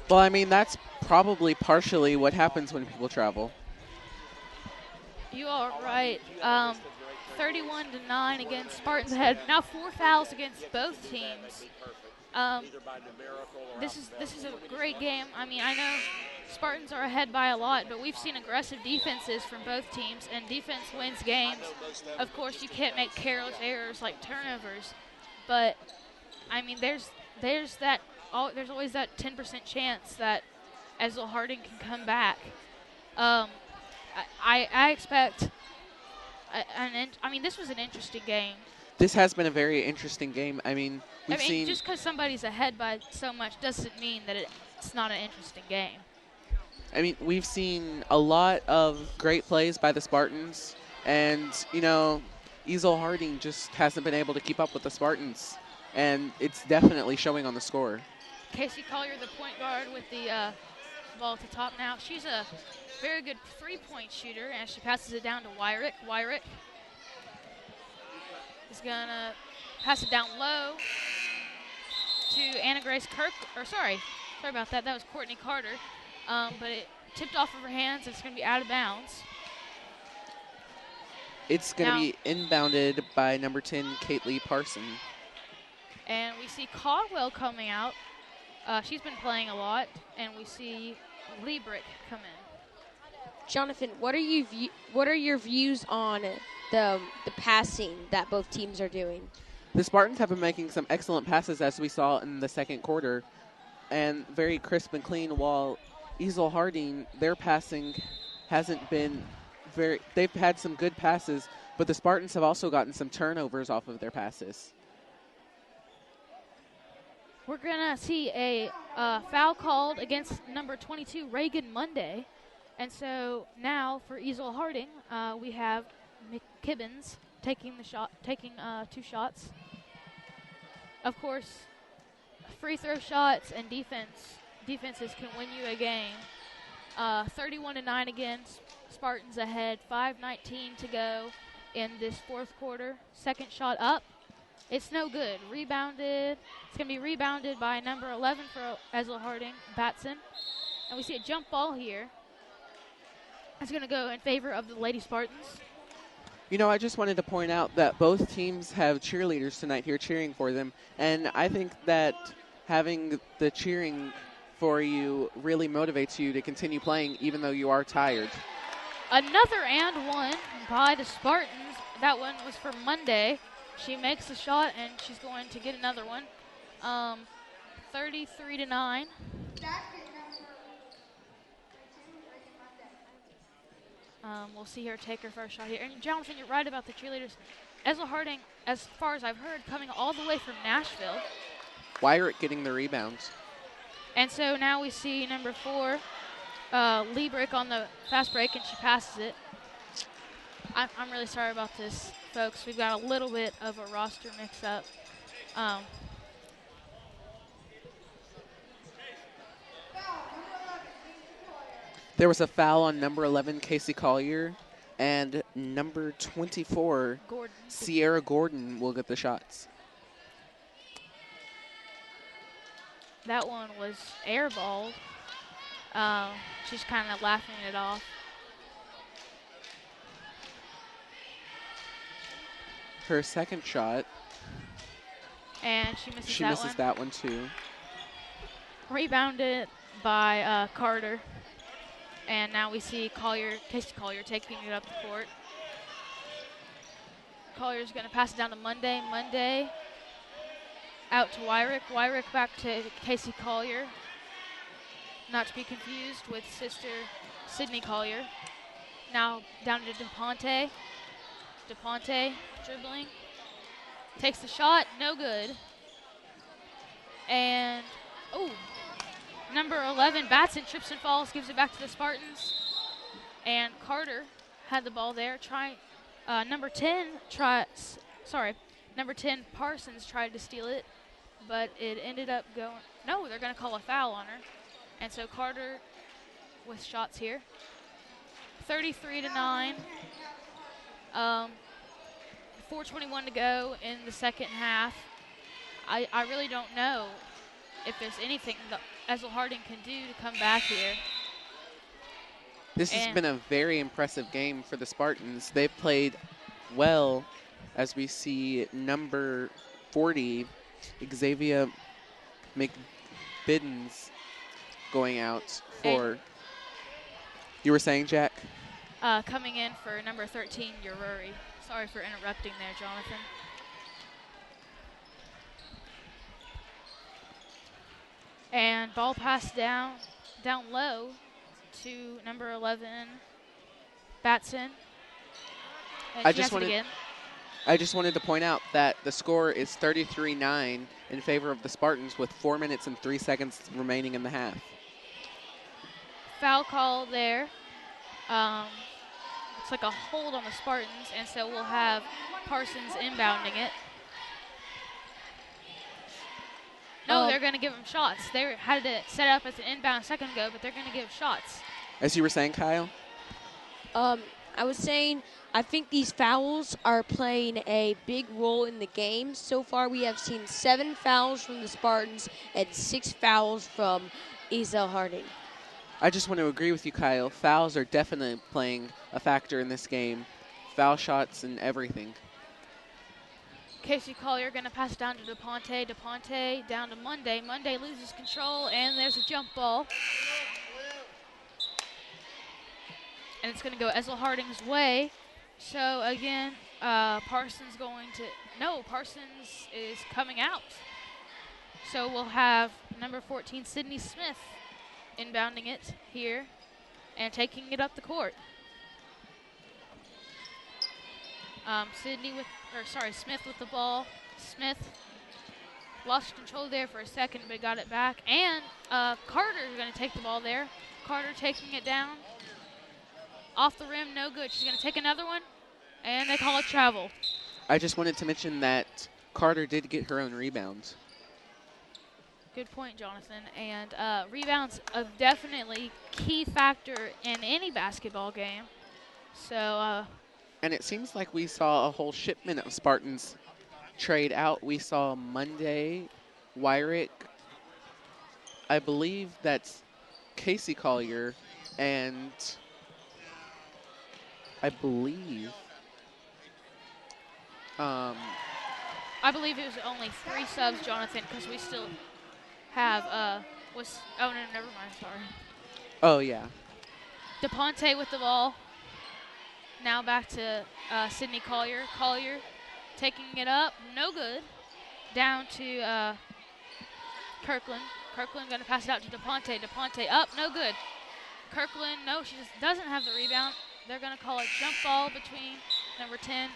Well, I mean, that's probably partially what happens when people travel. You are right. 31-9 against Spartans ahead. Now 4 fouls against both teams. This is a great game. I mean, I know Spartans are ahead by a lot, but we've seen aggressive defenses from both teams, and defense wins games. Of course, you can't make careless errors like turnovers, but I mean, there's always that 10% chance that Ezell-Harding can come back. I expect. I mean, this was an interesting game. This has been a very interesting game. I mean, we've seen just because somebody's ahead by so much doesn't mean that it's not an interesting game. I mean, we've seen a lot of great plays by the Spartans, and, you know, Ezell-Harding just hasn't been able to keep up with the Spartans, and it's definitely showing on the score. Casey Collier, the point guard, with the ball at the top now. She's a very good three-point shooter, and she passes it down to Wyrick. Wyrick is going to pass it down low to Anna Grace Kirk. Sorry about that. That was Courtney Carter. But it tipped off of her hands. It's going to be out of bounds. It's going to be inbounded by number 10, Caitlin Parson. And we see Caldwell coming out. She's been playing a lot. And we see Liebrick come in. Jonathan, what are your views on the passing that both teams are doing? The Spartans have been making some excellent passes, as we saw in the second quarter, and very crisp and clean, while Ezell-Harding, their passing hasn't been very – they've had some good passes, but the Spartans have also gotten some turnovers off of their passes. We're going to see a foul called against number 22, Reagan Monday. And so now for Ezell-Harding, we have McKibbins taking two shots. Of course, free throw shots and defenses can win you a game. 31-9 again. Spartans ahead. 5:19 to go in this fourth quarter. Second shot up. It's no good. Rebounded. It's going to be rebounded by number 11 for Ezell-Harding, Batson. And we see a jump ball here. It's going to go in favor of the Lady Spartans. You know, I just wanted to point out that both teams have cheerleaders tonight here cheering for them, and I think that having the cheering for you really motivates you to continue playing even though you are tired. Another and one by the Spartans. That one was for Monday. She makes the shot, and she's going to get another one. 33-9. We'll see her take her first shot here. And Jonathan, you're right about the cheerleaders. Ezell-Harding, as far as I've heard, coming all the way from Nashville. Wyrick getting the rebounds. And so now we see number 4, Liebrick on the fast break, and she passes it. I'm really sorry about this, folks. We've got a little bit of a roster mix-up. There was a foul on number 11, Casey Collier, and number 24, Sierra Gordon, will get the shots. That one was airballed. She's kind of laughing it off. Her second shot. And she misses She that misses one. that one too. Rebounded by Carter. And now we see Casey Collier taking it up the court. Collier's going to pass it down to Monday. Monday out to Wyrick. Wyrick back to Casey Collier. Not to be confused with sister Sydney Collier. Now down to DePonte. DePonte dribbling. Takes the shot. No good. And, number 11, Batson, trips and falls, gives it back to the Spartans. And Carter had the ball there. Number 10, Parsons tried to steal it, but it ended up going, no, they're going to call a foul on her. And so Carter with shots here. 33-9. 4:21 to go in the second half. I really don't know if there's anything that Ezell-Harding can do to come back here. This has been a very impressive game for the Spartans. They've played well, as we see number 40, Xavier McBiddens, going out for You were saying, Jack? Coming in for number 13, Ururi. Sorry for interrupting there, Jonathan. And ball passed down low to number 11, Batson. And I she has it again. I just wanted to point out that the score is 33-9 in favor of the Spartans with 4 minutes and 3 seconds remaining in the half. Foul call there. Looks like a hold on the Spartans, and so we'll have Parsons inbounding it. No, they're going to give them shots. They had it set up as an inbound a second ago, but they're going to give shots. As you were saying, Kyle? I was saying I think these fouls are playing a big role in the game. So far, we have seen 7 fouls from the Spartans and 6 fouls from Ezell-Harding. I just want to agree with you, Kyle. Fouls are definitely playing a factor in this game. Foul shots and everything. Casey Collier going to pass it down to DePonte. DePonte down to Monday. Monday loses control, and there's a jump ball. And it's going to go Ezell-Harding's way. So, again, Parsons is coming out. So we'll have number 14, Sydney Smith, inbounding it here and taking it up the court. Smith with the ball. Smith lost control there for a second, but got it back. And Carter is going to take the ball there. Carter taking it down. Off the rim, no good. She's going to take another one, and they call it travel. I just wanted to mention that Carter did get her own rebounds. Good point, Jonathan. And rebounds are definitely key factor in any basketball game. So. And it seems like we saw a whole shipment of Spartans trade out. We saw Monday, Wyrick, I believe that's Casey Collier, and I believe it was only 3 subs, Jonathan, because we still have never mind, sorry. Oh yeah. DePonte with the ball. Now back to Sydney Collier. Collier taking it up, no good. Down to Kirkland. Kirkland going to pass it out to DePonte. DePonte up, no good. Kirkland, no, she just doesn't have the rebound. They're going to call a jump ball between number 10,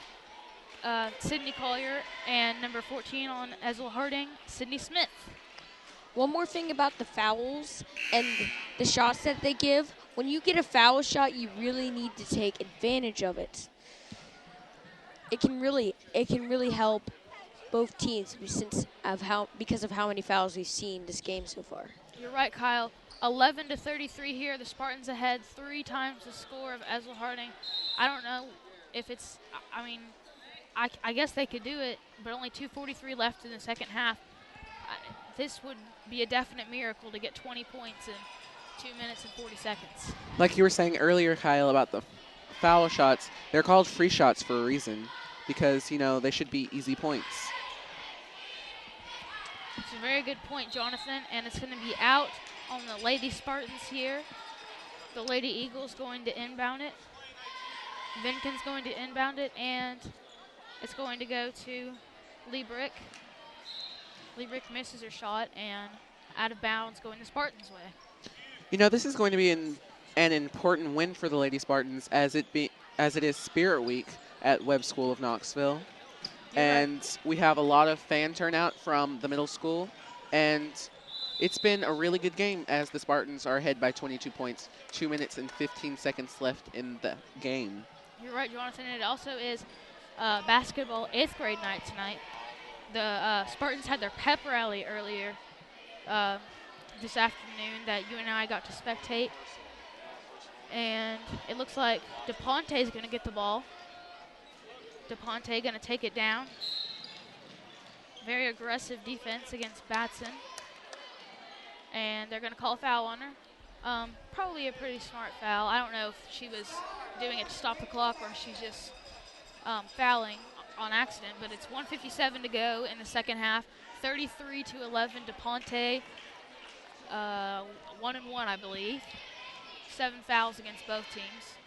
Sydney Collier, and number 14 on Ezell-Harding, Sydney Smith. One more thing about the fouls and the shots that they give. When you get a foul shot, you really need to take advantage of it. It can really help both teams because of how many fouls we've seen this game so far. You're right, Kyle. 11-33 here. The Spartans ahead 3 times the score of Ezell-Harding. I don't know if it's. I guess they could do it, but only 2:43 left in the second half. This would be a definite miracle to get 20 points in 2 minutes and 40 seconds. Like you were saying earlier, Kyle, about the foul shots, they're called free shots for a reason because, they should be easy points. It's a very good point, Jonathan, and it's going to be out on the Lady Spartans here. The Lady Eagles going to inbound it. Vinkin's going to inbound it, and it's going to go to Liebrick. Liebrick misses her shot, and out of bounds going the Spartans' way. This is going to be an important win for the Lady Spartans as it is Spirit Week at Webb School of Knoxville. And we have a lot of fan turnout from the middle school, and it's been a really good game as the Spartans are ahead by 22 points, 2 minutes and 15 seconds left in the game. You're right, Jonathan. It also is basketball 8th grade night tonight. The Spartans had their pep rally earlier this afternoon that you and I got to spectate. And it looks like DePonte is going to get the ball. DePonte going to take it down. Very aggressive defense against Batson. And they're going to call a foul on her. Probably a pretty smart foul. I don't know if she was doing it to stop the clock or if she's just fouling on accident, but it's 1:57 to go in the second half. 33-11, DePonte, 1-1, I believe. 7 fouls against both teams.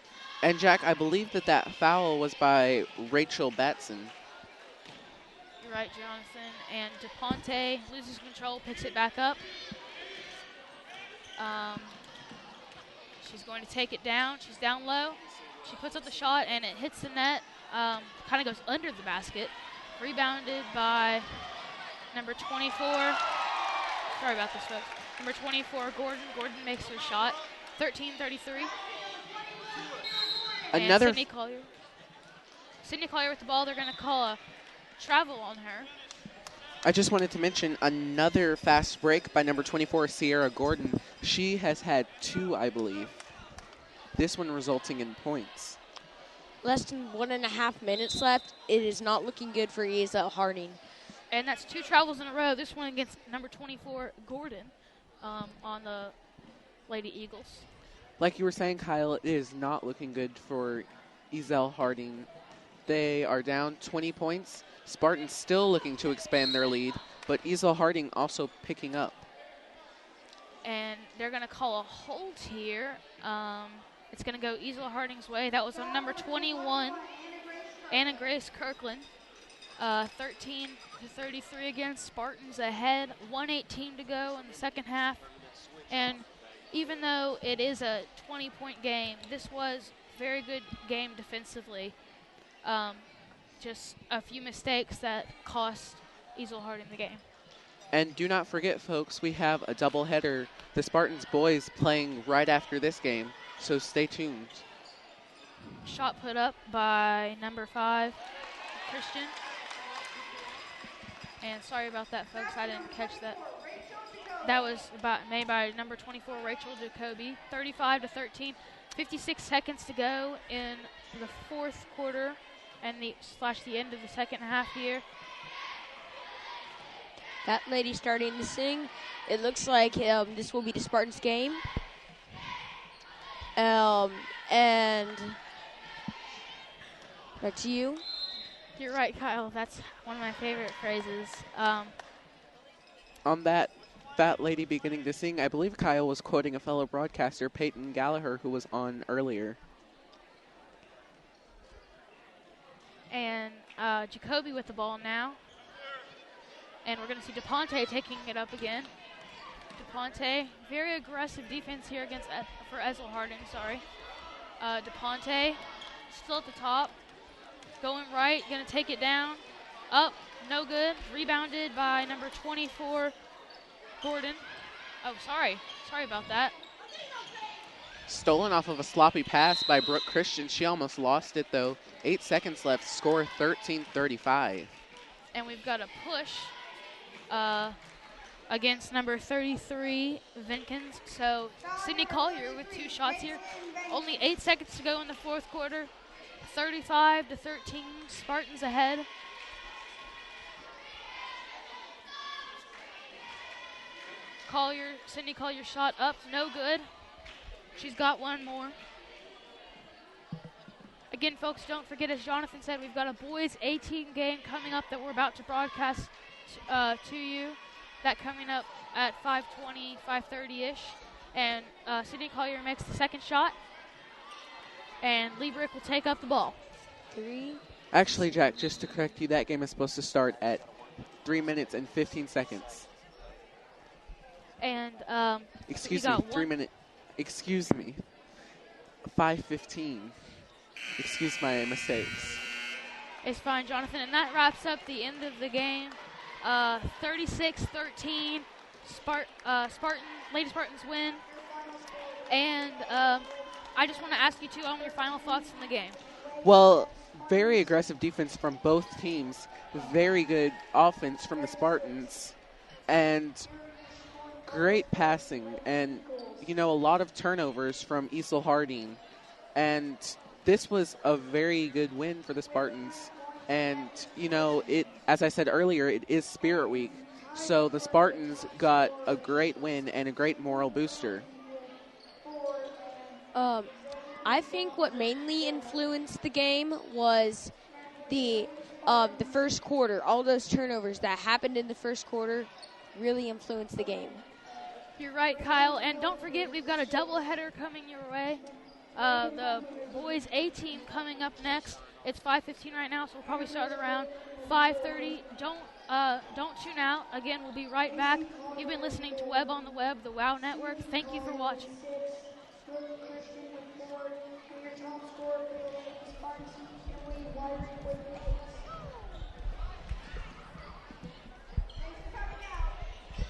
And, Jack, I believe that foul was by Rachel Batson. You're right, Jonathan. And DePonte loses control, picks it back up. She's going to take it down. She's down low. She puts up the shot, and it hits the net. Kind of goes under the basket. Rebounded by number 24. Sorry about this, folks. Number 24, Gordon. Gordon makes her shot. 13-33. Another. Sydney Collier. Sydney Collier with the ball. They're going to call a travel on her. I just wanted to mention another fast break by number 24, Sierra Gordon. She has had 2, I believe. This one resulting in points. Less than 1.5 minutes left. It is not looking good for Ezell-Harding. And that's 2 travels in a row. This one against number 24, Gordon, on the Lady Eagles. Like you were saying, Kyle, it is not looking good for Ezell-Harding. They are down 20 points. Spartans still looking to expand their lead, but Ezell-Harding also picking up. And they're going to call a hold here. It's going to go Ezell-Harding's way. That was on number 21, Anna Grace Kirkland. 13-33 against Spartans ahead. 1:18 to go in the second half. And even though it is a 20-point game, this was a very good game defensively. Just a few mistakes that cost Ezell-Harding the game. And do not forget, folks, we have a doubleheader. The Spartans boys playing right after this game, so stay tuned. Shot put up by number 5, Christian. And sorry about that, folks. I didn't catch that. That was made by number 24, Rachel Jacoby. 35-13. 56 seconds to go in the fourth quarter and the end of the second half here. That lady starting to sing. It looks like this will be the Spartans game. And back to you. You're right, Kyle. That's one of my favorite phrases. On that fat lady beginning to sing, I believe Kyle was quoting a fellow broadcaster, Peyton Gallagher, who was on earlier. And Jacoby with the ball now. And we're going to see DePonte taking it up again. DePonte, very aggressive defense here for Ezell-Harding, sorry. DePonte, still at the top. Going right, going to take it down. Up, no good. Rebounded by number 24, Gordon. Oh, sorry. Sorry about that. Stolen off of a sloppy pass by Brooke Christian. She almost lost it, though. 8 seconds left. Score 13-35. And we've got a push against number 33, Vinkins. So Sydney Collier with 2 shots here. Only 8 seconds to go in the fourth quarter. 35-13, Spartans ahead. Sydney Collier shot up, no good. She's got one more. Again, folks, don't forget, as Jonathan said, we've got a boys 18 game coming up that we're about to broadcast to you. That coming up at 5:20, 5:30-ish. And Sydney Collier makes the second shot. And Lee Brick will take up the ball. 3. Actually, Jack, just to correct you, that game is supposed to start at 3 minutes and 15 seconds. And excuse me, 3 minutes. Excuse me. 5:15. Excuse my mistakes. It's fine, Jonathan. And that wraps up the end of the game. 36-13. Lady Spartans win. And I just want to ask you two on your final thoughts on the game. Well, very aggressive defense from both teams. Very good offense from the Spartans. And great passing. And, a lot of turnovers from Ezell-Harding. And this was a very good win for the Spartans. And, as I said earlier, it is Spirit Week. So the Spartans got a great win and a great moral booster. I think what mainly influenced the game was the first quarter. All those turnovers that happened in the first quarter really influenced the game. You're right, Kyle. And don't forget, we've got a doubleheader coming your way. The boys A team coming up next. It's 5:15 right now, so we'll probably start around 5:30. Don't tune out. Again, we'll be right back. You've been listening to Webb on the Web, the WOW Network. Thank you for watching. Christian with 4, and your top scorer for the Lady Spartans, and we